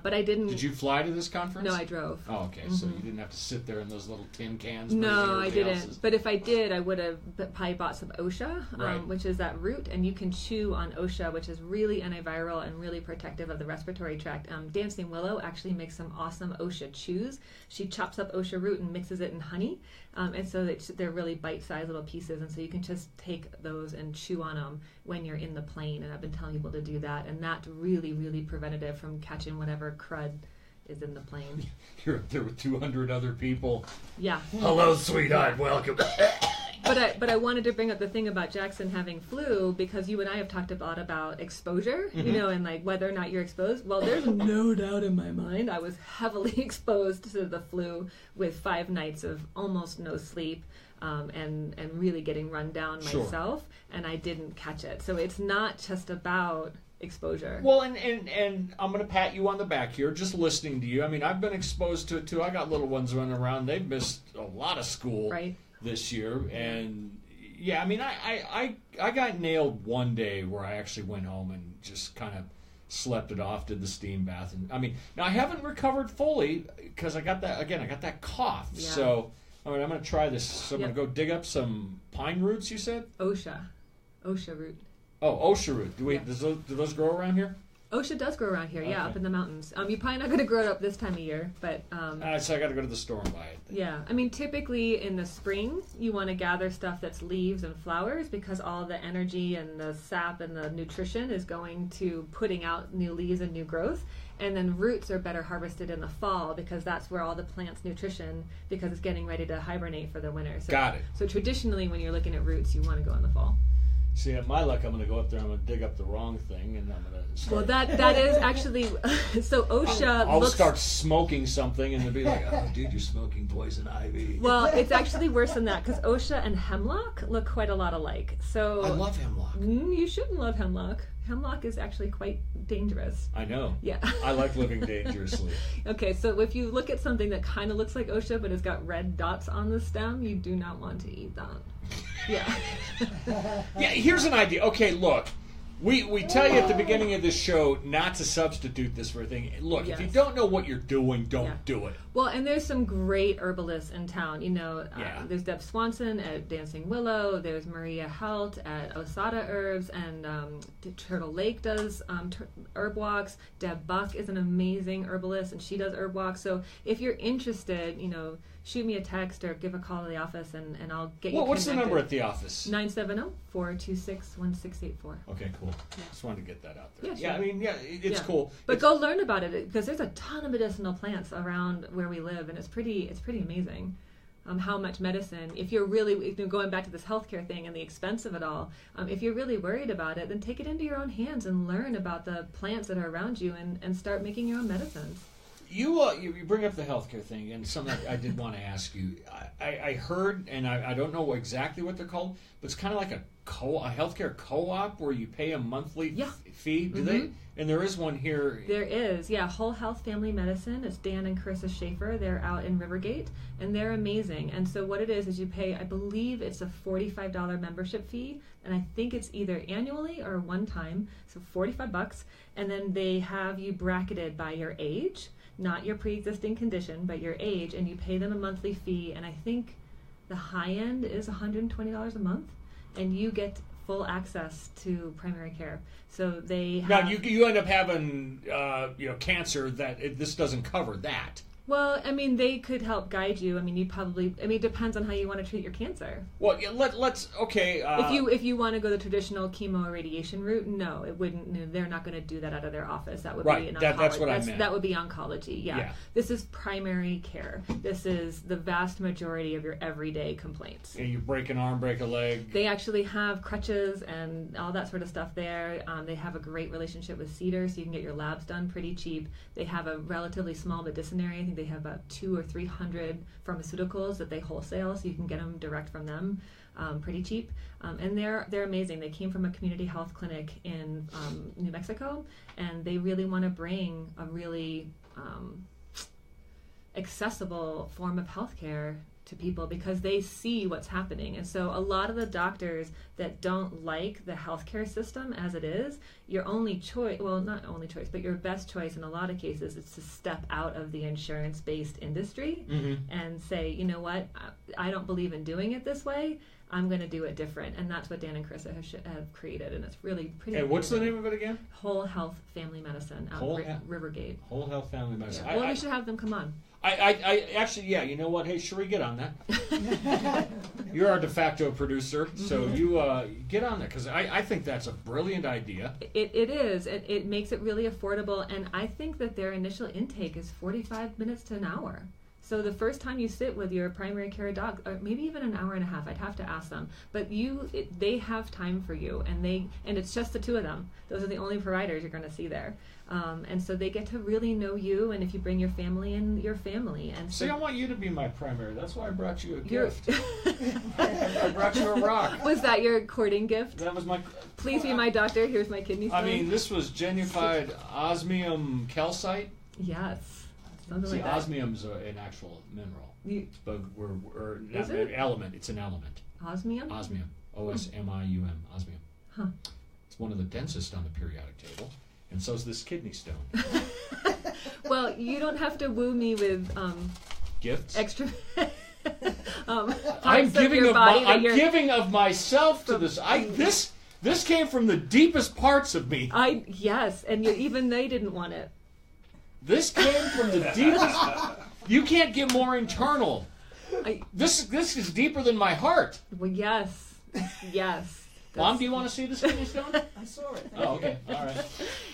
But I didn't. Did you fly to this conference? No, I drove. Oh, okay. So you didn't have to sit there in those little tin cans. No, I didn't. But if I did, I would have probably bought some OSHA, which is that root, and you can chew on OSHA, which is really antiviral and really protective of the respiratory tract. Dancing Willow actually makes some awesome OSHA chews. She chops up OSHA root and mixes it in honey, and so they're really bite-sized little pieces, and so you can just take those and chew on them when you're in the plane. And I've been telling people to do that, and that's really, really preventative from catching whatever crud is in the plane. You're up there with 200 other people. Yeah. Hello, sweetheart. Welcome. But I wanted to bring up the thing about Jackson having flu, because you and I have talked a lot about exposure, and like whether or not you're exposed. Well, there's no doubt in my mind I was heavily exposed to the flu with 5 nights of almost no sleep, and really getting run down myself, and I didn't catch it. So it's not just about exposure. Well, and I'm going to pat you on the back here, just listening to you. I mean, I've been exposed to it too. I got little ones running around. They've missed a lot of school this year, and yeah, I mean, I got nailed one day where I actually went home and just kind of slept it off, did the steam bath, and I mean, now I haven't recovered fully because I got that cough. Yeah. So all right, I'm going to try this. So I'm going to go dig up some pine roots. You said OSHA root. Oh, OSHA root. Do those grow around here? OSHA does grow around here, up in the mountains. You're probably not going to grow it up this time of year, but... so I got to go to the store and buy it. Yeah, I mean, typically in the spring, you want to gather stuff that's leaves and flowers, because all the energy and the sap and the nutrition is going to putting out new leaves and new growth. And then roots are better harvested in the fall, because that's where all the plant's nutrition, because it's getting ready to hibernate for the winter. So, got it. So traditionally, when you're looking at roots, you want to go in the fall. See, at my luck, I'm going to go up there, I'm going to dig up the wrong thing, and I'm going to start... Well, that is actually... So OSHA I'll start smoking something, and they'll be like, oh, dude, you're smoking poison ivy. Well, it's actually worse than that, because OSHA and hemlock look quite a lot alike. So I love hemlock. You shouldn't love hemlock. Hemlock is actually quite dangerous. I know. Yeah. I like living dangerously. Okay, so if you look at something that kind of looks like OSHA, but it's got red dots on the stem, you do not want to eat that. Yeah. Yeah, here's an idea. Okay, look. We tell you at the beginning of this show not to substitute this for a thing. Look, if you don't know what you're doing, don't do it. Well, and there's some great herbalists in town. There's Deb Swanson at Dancing Willow. There's Maria Helt at Osada Herbs, and Turtle Lake does herb walks. Deb Buck is an amazing herbalist, and she does herb walks. So if you're interested, shoot me a text or give a call to the office, and I'll get you connected. What's the number at the office? 970-426-1684. Okay, cool. Just wanted to get that out there. Yeah, sure. I mean, it's cool. But go learn about it, because there's a ton of medicinal plants around where we live, and it's pretty amazing. How much medicine, if you're really, going back to this healthcare thing and the expense of it all, if you're really worried about it, then take it into your own hands and learn about the plants that are around you, and start making your own medicines. You bring up the healthcare thing, and something I did want to ask you. I heard, and I don't know exactly what they're called, but it's kind of like a healthcare co-op where you pay a monthly fee. Do they? And there is one here. There is, Whole Health Family Medicine. It's Dan and Carissa Schaefer. They're out in Rivergate, and they're amazing. And so what it is you pay, I believe it's a $45 membership fee, and I think it's either annually or one time, so $45, and then they have you bracketed by your age. Not your pre-existing condition, but your age, and you pay them a monthly fee, and I think the high end is $120 a month, and you get full access to primary care. So they have... Now, you end up having cancer this doesn't cover that. Well, I mean, they could help guide you. I mean, it depends on how you want to treat your cancer. Well, let's okay. If you want to go the traditional chemo or radiation route, no, it wouldn't. No, they're not going to do that out of their office. That would be an oncology. That's what I meant. That would be oncology. Yeah. This is primary care. This is the vast majority of your everyday complaints. Yeah, you break an arm, break a leg. They actually have crutches and all that sort of stuff there. They have a great relationship with Cedar, so you can get your labs done pretty cheap. They have a relatively small medicinary. I think think they have about 200 or 300 pharmaceuticals that they wholesale, so you can get them direct from them, pretty cheap. And they're amazing. They came from a community health clinic in New Mexico, and they really want to bring a really accessible form of healthcare to people because they see what's happening. And so a lot of the doctors that don't like the healthcare system as it is, your only choice, well, not only choice, but your best choice in a lot of cases is to step out of the insurance-based industry and say, you know what, I don't believe in doing it this way. I'm going to do it different. And that's what Dan and Carissa have created, and it's really pretty Hey, what's the amazing. name of it again? Whole Health Family Medicine out of Rivergate. Whole Health Family Medicine. Yeah. Well, we should have them come on. I actually, yeah, you know what? Hey, Sheree, get on that. You're our de facto producer, so you get on that, because I think that's a brilliant idea. It is. It makes it really affordable, and I think that their initial intake is 45 minutes to an hour. So the first time you sit with your primary care dog, or maybe even an hour and a half, I'd have to ask them. But they have time for you, and it's just the two of them. Those are the only providers you're going to see there, and so they get to really know you. And if you bring your family in, your family. And so See, I want you to be my primary. That's why I brought you a gift. I brought you a rock. Was that your courting gift? That was my. Please be my doctor. Here's my kidney stone. I mean, this was genufied osmium calcite. Yes. See, osmium's an actual mineral, but we're not an element. It's an element. Osmium? Osmium. O-S-M-I-U-M. Osmium. Huh. It's one of the densest on the periodic table, and so is this kidney stone. Well, you don't have to woo me with Gifts. extra. I'm giving of myself to this. This came from the deepest parts of me. Yes, and even they didn't want it. This came from the deepest. You can't get more internal. This is deeper than my heart. Well, yes. Mom, do you want to see this kidney stone? I saw it. Oh, okay, all right.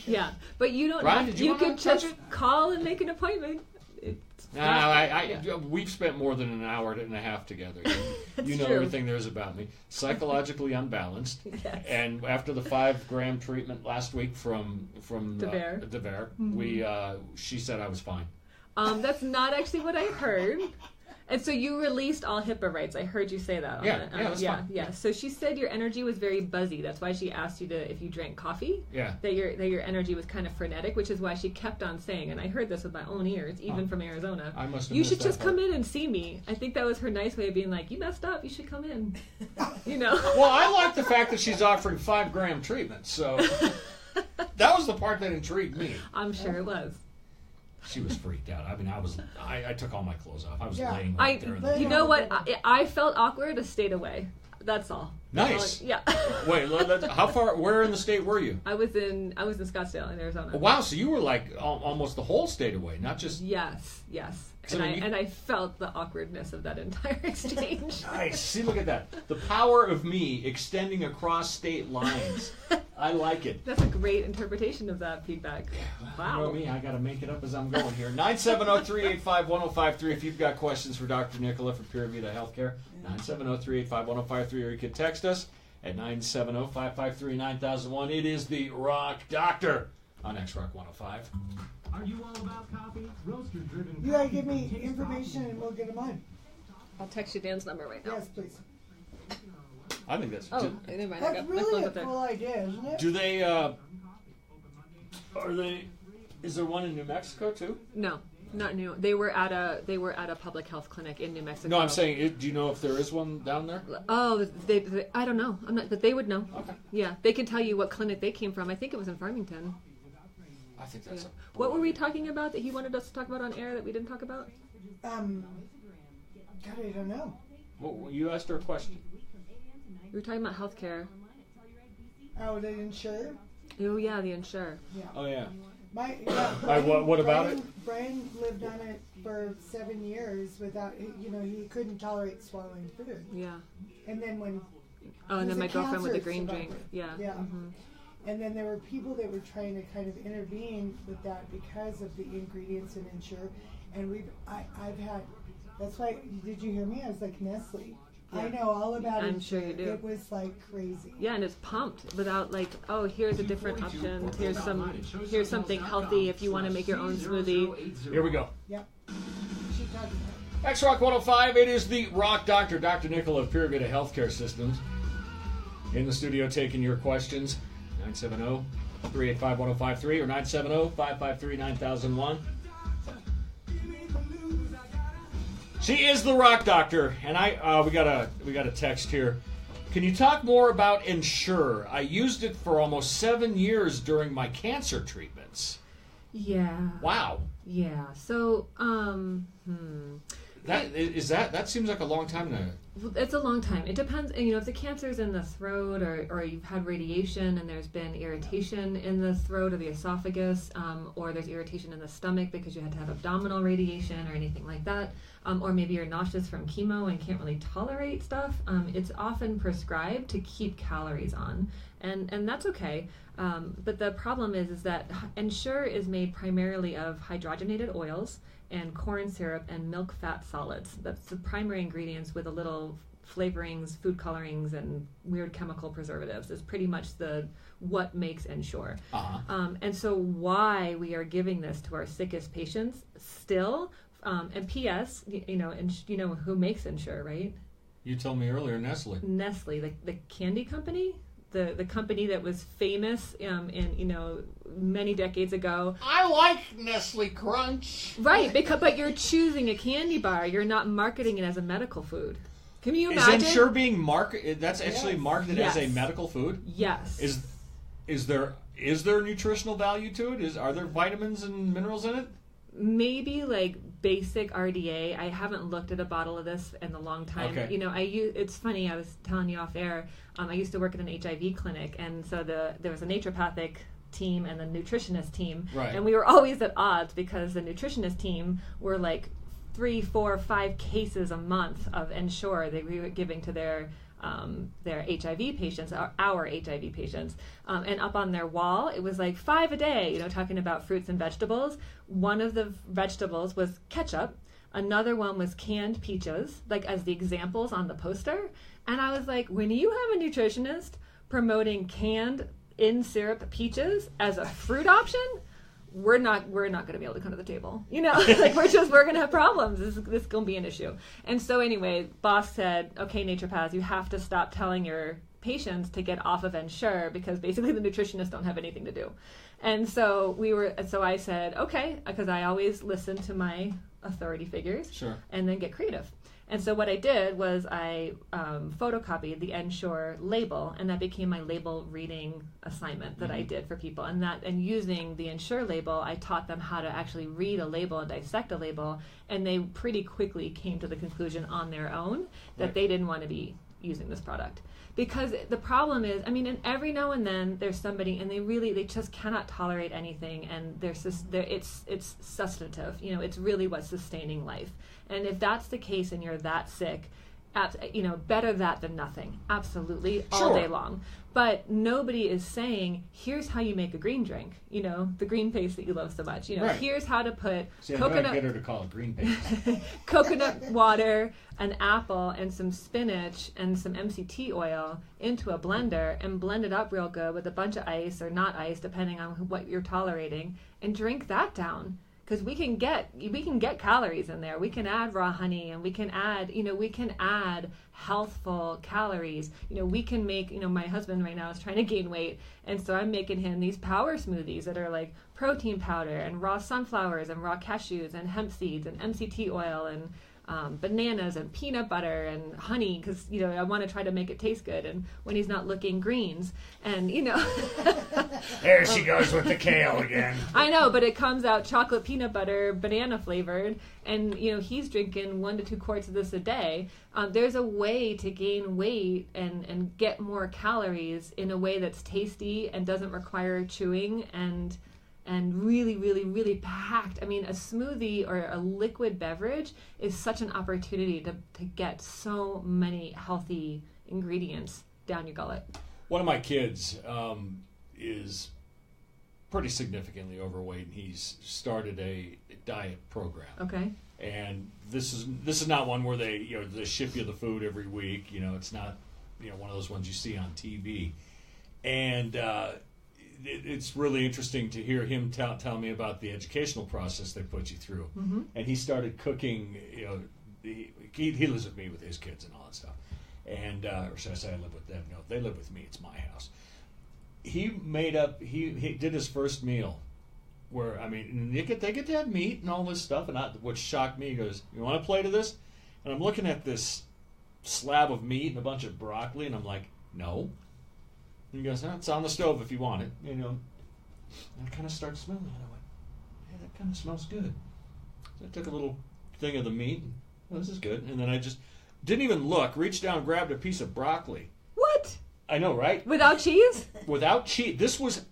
Yeah, but you don't. Brian, did you wanna could touch just it? call and make an appointment. We've spent more than an hour and a half together. You know true. everything there is about me. Psychologically unbalanced. Yes. And after the 5-gram treatment last week from DeVere. she said I was fine. That's not actually what I heard. And so you released all HIPAA rights. I heard you say that. That's fine. Yeah. So she said your energy was very buzzy. That's why she asked you if you drank coffee. Yeah. That your energy was kind of frenetic, which is why she kept on saying, and I heard this with my own ears, even from Arizona. I must have You missed should that just part. come in and see me. I think that was her nice way of being like, you messed up. You should come in. You know. Well, I like the fact that she's offering 5-gram treatment. So that was the part that intrigued me. I'm sure it was. She was freaked out. I mean, I took all my clothes off. I was laying right there. You know what? I felt awkward. I stayed away. That's all. Nice. Yeah. Wait, how far? Where in the state were you? I was in Scottsdale, in Arizona. Oh, wow, so you were like almost the whole state away, not just. Yes. So And I felt the awkwardness of that entire exchange. Nice. See, look at that. The power of me extending across state lines. I like it. That's a great interpretation of that feedback. Wow. You know me, I got to make it up as I'm going here. 970-385-1053 if you've got questions for Dr. Nicola for Pure Vita Healthcare. 970-385-1053, or you can text us at 970-553-9001. It is the Rock Doctor on X-Rock 105. Are you all about coffee? Roaster driven. You gotta give me information and we'll get them on. I'll text you Dan's number right now. Yes, please. I think that's. Oh, never mind. I That's got my really phone's a up there. cool idea, isn't it? Do they? Are they? Is there one in New Mexico too? No, not new. They were at a public health clinic in New Mexico. No, I'm saying. Do you know if there is one down there? Oh, they I don't know. I'm not, but they would know. Okay. Yeah, they can tell you what clinic they came from. I think it was in Farmington. I think that's. Yeah. What were we talking about that he wanted us to talk about on air that we didn't talk about? God, I don't know. Well, you asked her a question. We were talking about healthcare. Oh, they insure? Oh yeah, the insure. Yeah. Oh yeah. What about it? Brian lived on it for 7 years without, he couldn't tolerate swallowing food. Yeah. And then when... Oh, and then he was my a girlfriend with the cancer green survivor. drink. Yeah. Yeah. Mm-hmm. And then there were people that were trying to kind of intervene with that because of the ingredients in Ensure. And I've had, that's why, did you hear me? I was like, Nestle. Yeah. I know all about it. I'm sure you do. It was like crazy. Yeah, and it's pumped without like, oh, here's a different option. Here's something healthy if you want to make your own smoothie. Here we go. Yep. X-Rock 105, it is the Rock Doctor, Dr. Nicola of Pure Vita Healthcare Systems. In the studio taking your questions. 970-385-1053 or 970-553-9001. She is the Rock Doctor, and we got a text here. Can you talk more about Ensure? I used it for almost 7 years during my cancer treatments. Yeah. Wow. Yeah. So, that seems like a long time to... It's a long time. It depends, if the cancer's in the throat or you've had radiation and there's been irritation in the throat or the esophagus, or there's irritation in the stomach because you had to have abdominal radiation or anything like that, or maybe you're nauseous from chemo and can't really tolerate stuff, it's often prescribed to keep calories on. And that's okay. But the problem is that Ensure is made primarily of hydrogenated oils and corn syrup and milk fat solids. That's the primary ingredients with a little flavorings, food colorings, and weird chemical preservatives is pretty much what makes Ensure. Uh-huh. And so why we are giving this to our sickest patients still, and P.S., who makes Ensure, right? You told me earlier, Nestle. Nestle, the candy company? The company that was famous many decades ago. I like Nestle Crunch. Right, but you're choosing a candy bar. You're not marketing it as a medical food. Can you imagine? Is Ensure being marketed? That's actually marketed as a medical food. Yes. Is there nutritional value to it? Are there vitamins and minerals in it? Maybe like basic RDA. I haven't looked at a bottle of this in a long time. Okay. It's funny. I was telling you off air. I used to work at an HIV clinic, and so there was a naturopathic team and the nutritionist team, right. And we were always at odds because the nutritionist team were like 3, 4, 5 cases a month of Ensure they were giving to their HIV patients, our HIV patients, and up on their wall it was like 5 a day, talking about fruits and vegetables. One of the vegetables was ketchup, another one was canned peaches, like as the examples on the poster. And I was like, when you have a nutritionist promoting canned in syrup peaches as a fruit option, we're not going to be able to come to the table. Like we're going to have problems. This is going to be an issue. And so anyway, boss said, okay, naturopaths, you have to stop telling your patients to get off of Ensure because basically the nutritionists don't have anything to do. And so I said, okay, because I always listen to my authority figures. Sure. And then get creative. And so what I did was I photocopied the Ensure label, and that became my label reading assignment that I did for people. And using the Ensure label, I taught them how to actually read a label and dissect a label, and they pretty quickly came to the conclusion on their own that they didn't want to be using this product. Because the problem is, and every now and then there's somebody, and they just cannot tolerate anything, and it's substantive. It's really what's sustaining life. And if that's the case, and you're that sick, better that than nothing. Absolutely, all day long. But nobody is saying, here's how you make a green drink. The green paste that you love so much. Right. Here's how to put coconut. I'm get her to call it green paste. Coconut water, an apple, and some spinach and some MCT oil into a blender and blend it up real good with a bunch of ice or not ice, depending on what you're tolerating, and drink that down. Because we can get calories in there. We can add raw honey, and we can add healthful calories. We can make, my husband right now is trying to gain weight, and so I'm making him these power smoothies that are like protein powder and raw sunflowers and raw cashews and hemp seeds and MCT oil and bananas and peanut butter and honey, because I want to try to make it taste good, and when he's not looking, greens, and there she goes with the kale again. I know, but it comes out chocolate peanut butter banana flavored, and he's drinking 1 to 2 quarts of this a day. There's a way to gain weight and get more calories in a way that's tasty and doesn't require chewing and really, really, really packed. A smoothie or a liquid beverage is such an opportunity to get so many healthy ingredients down your gullet. One of my kids is pretty significantly overweight, and he's started a diet program. Okay. And this is not one where they ship you the food every week. It's not one of those ones you see on TV. And it's really interesting to hear him tell me about the educational process they put you through. Mm-hmm. And he started cooking, he lives with me with his kids and all that stuff. And or should I say I live with them? No, they live with me. It's my house. He did his first meal where, I mean, they get to have meat and all this stuff, and what shocked me, he goes, "You want a plate of this?" And I'm looking at this slab of meat and a bunch of broccoli, and I'm like, "No." And he goes, "It's on the stove if you want it." And I kind of started smelling it. I went, "Yeah, that kind of smells good." So I took a little thing of the meat, and, "Oh, this is good." And then I just didn't even look, reached down, grabbed a piece of broccoli. What? I know, right? Without cheese? Without cheese. This was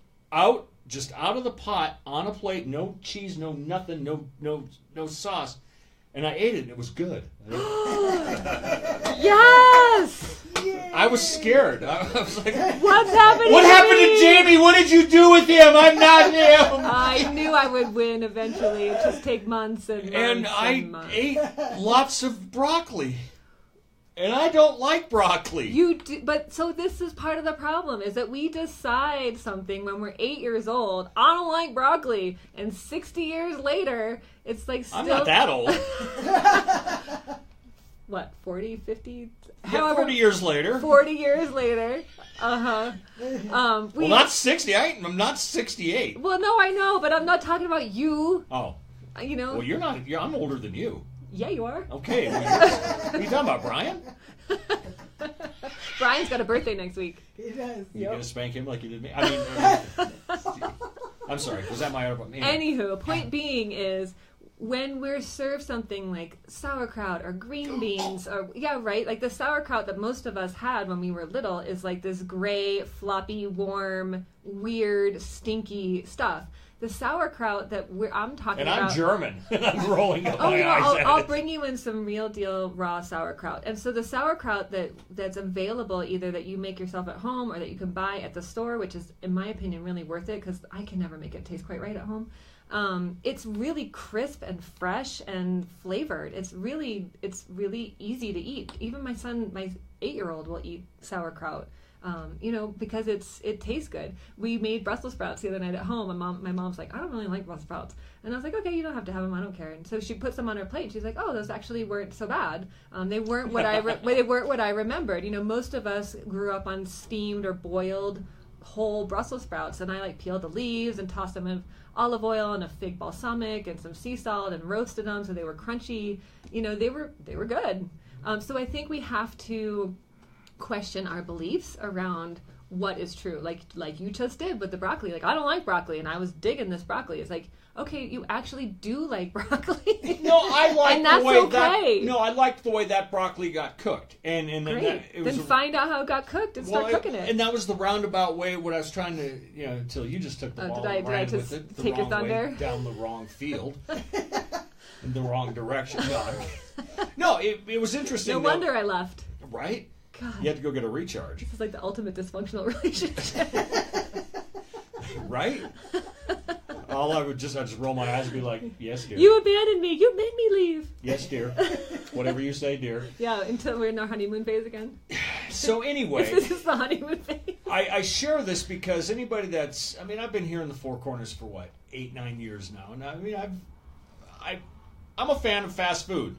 just out of the pot, on a plate, no cheese, no nothing, no sauce. And I ate it, and it was good. Yes! I was scared. I was like, What's happening? What happened to Jamie? What did you do with him? I'm not him. I knew I would win eventually. It just take months and months And I months. ate lots of broccoli. And I don't like broccoli. You do, but so this is part of the problem, is that we decide something when we're 8 years old. I don't like broccoli, and 60 years later, it's like still. I'm not that old. What, 40, 50? Yeah, 40 years later. 40 years later. Uh-huh. Well, not 60. I'm not 68. Well, no, I know, but I'm not talking about you. Oh. You know. Well, you're not. I'm older than you. Yeah, you are. Okay. Well, what are you talking about, Brian? Brian's got a birthday next week. He does. You gonna spank him like you did me? I mean, I'm sorry. Was that my other? Anywho, point being is, when we're served something like sauerkraut or green beans, or like the sauerkraut that most of us had when we were little is like this gray, floppy, warm, weird, stinky stuff. The sauerkraut that I'm talking and about... And I'm German, and I'm rolling up my eyes at I'll it. bring you in some real deal raw sauerkraut. And so the sauerkraut that's available, either that you make yourself at home or that you can buy at the store, which is, in my opinion, really worth it, because I can never make it taste quite right at home. It's really crisp and fresh and flavored. It's really easy to eat. Even my 8-year-old will eat sauerkraut. Because it tastes good. We made Brussels sprouts the other night at home. My mom's like, "I don't really like Brussels sprouts," and I was like, "Okay, you don't have to have them. I don't care." And so she puts them on her plate. And she's like, "Oh, those actually weren't so bad. They weren't what they weren't what I remembered." Most of us grew up on steamed or boiled whole Brussels sprouts, and I peeled the leaves and tossed them in olive oil and a fig balsamic and some sea salt and roasted them so they were crunchy. They were good. So I think we have to question our beliefs around what is true, like you just did with the broccoli. I don't like broccoli, and I was digging this broccoli. It's like, okay, you actually do like broccoli. No, I like and that's the way okay. I liked the way that broccoli got cooked, and great. Then find out how it got cooked and start cooking it. And that was the roundabout way. What I was trying to, until you just took the ball and ran with it, take your thunder down the wrong field, in the wrong direction. No, it was interesting. No wonder I left. Right. God. You had to go get a recharge. This is like the ultimate dysfunctional relationship. Right? I just roll my eyes and be like, "Yes, dear." You abandoned me. You made me leave. Yes, dear. Whatever you say, dear. Yeah, until we're in our honeymoon phase again. So anyway. This is the honeymoon phase. I share this because anybody I've been here in the Four Corners for 8-9 years now. And I'm a fan of fast food.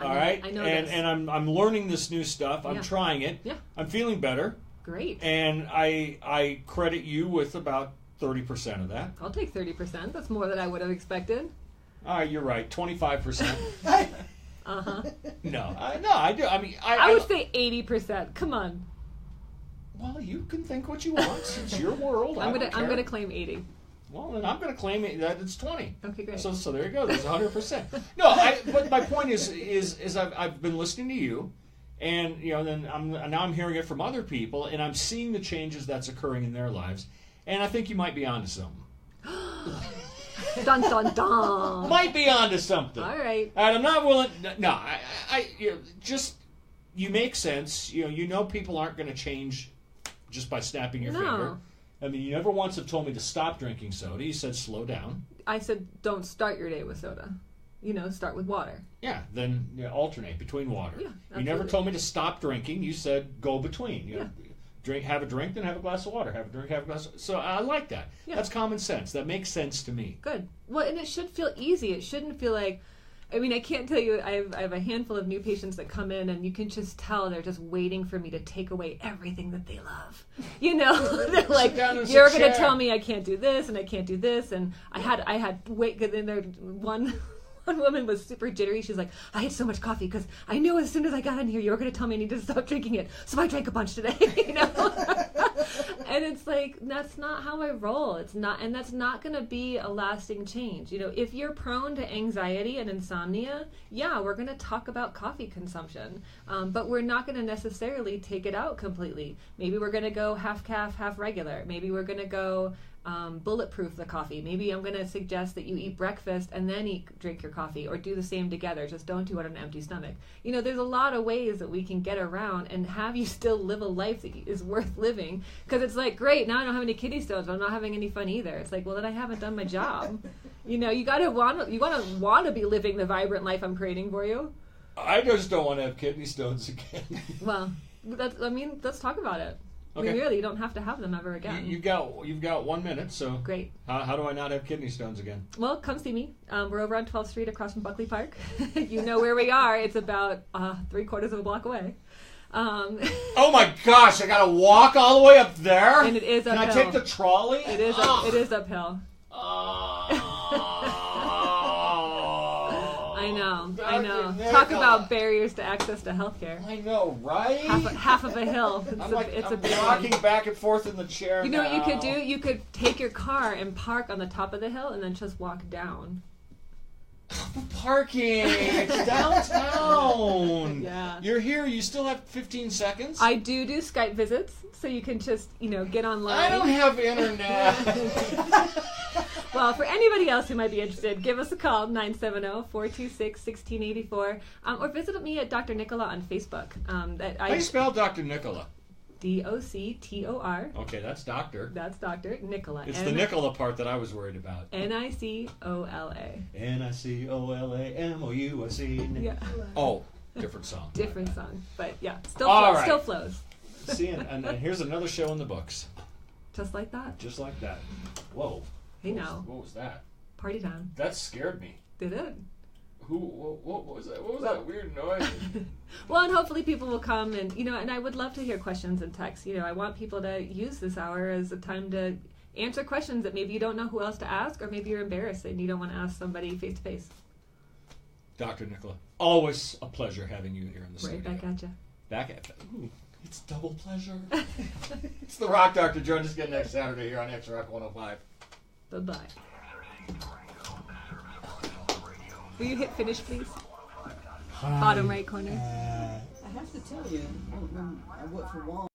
All right, I know and I'm learning this new stuff. I'm trying it. Yeah. I'm feeling better. Great. And I credit you with about 30% of that. I'll take 30%. That's more than I would have expected. All right, you're right. 25%. Uh-huh. No, I do. I would say 80%. Come on. Well, you can think what you want. It's your world. I'm gonna claim 80. Well, then I'm going to claim that it's 20. Okay, great. So there you go. There's 100%. No, but my point is I've been listening to you, and then I'm hearing it from other people, and I'm seeing the changes that's occurring in their lives, and I think you might be onto something. Dun dun dun. Might be onto something. All right. And I'm not willing. No, you make sense. People aren't going to change just by snapping your finger. I mean, you never once have told me to stop drinking soda. You said slow down. I said don't start your day with soda. Start with water. Yeah, then alternate between water. Yeah, you never told me to stop drinking. You said go between. Have a drink, then have a glass of water. Have a drink, have a glass of... So I like that. Yeah. That's common sense. That makes sense to me. Good. Well, and it should feel easy. It shouldn't feel like... I mean, I can't tell you. I have a handful of new patients that come in, and you can just tell they're just waiting for me to take away everything that they love. You know, they're like, "You're going to tell me I can't do this and I can't do this." And I had wait. Then there one woman was super jittery. She's like, "I had so much coffee because I knew as soon as I got in here, you were going to tell me I need to stop drinking it, so I drank a bunch today." You know. And it's like, that's not how I roll. It's not, and that's not going to be a lasting change. You know, if you're prone to anxiety and insomnia, yeah, we're going to talk about coffee consumption, but we're not going to necessarily take it out completely. Maybe we're going to go half calf, half regular. Maybe we're going to go bulletproof the coffee. Maybe I'm going to suggest that you eat breakfast and then drink your coffee, or do the same together. Just don't do it on an empty stomach. You know, there's a lot of ways that we can get around and have you still live a life that is worth living. Because it's like, great, now I don't have any kidney stones, but I'm not having any fun either. It's like, well, then I haven't done my job. You know, you want to be living the vibrant life I'm creating for you. I just don't want to have kidney stones again. Well, let's talk about it. Okay. I mean, really, you don't have to have them ever again. You've got 1 minute, so great. How do I not have kidney stones again? Well, come see me. We're over on 12th Street across from Buckley Park. You know where we are. It's about 3/4 of a block away. Oh my gosh! I gotta walk all the way up there. And it is uphill. Can I take the trolley? It is. It is uphill. I know. Talk about barriers to access to healthcare. I know, right? Half of a hill. I'm rocking back and forth in the chair. You know now. what you could do? You could take your car and park on the top of the hill, and then just walk down. Parking. It's downtown. Yeah. You're here. You still have 15 seconds. I do Skype visits, so you can just get online. I don't have internet. Well, for anybody else who might be interested, give us a call, 970-426-1684, or visit me at Dr. Nicola on Facebook. How do you spell Dr. Nicola? Doctor. Okay, that's doctor. That's Dr. Nicola. It's the Nicola part that I was worried about. Nicola. Nicolamousi. Yeah. Oh, different song. Different song, but yeah, still flows. See, and here's another show in the books. Just like that. Just like that. Whoa. Hey, now. What was that? Party time. That scared me. Did it? What was that? What was that weird noise? Well, and hopefully people will come, and and I would love to hear questions and texts. I want people to use this hour as a time to answer questions that maybe you don't know who else to ask, or maybe you're embarrassed and you don't want to ask somebody face to face. Dr. Nicola, always a pleasure having you here in the studio. Right back at you. Ooh, it's double pleasure. It's the Rock Doctor. Join us again next Saturday here on X-Rock 105. Bye-bye. Will you hit finish, please? Bottom right corner. I have to tell you, I work for Walmart.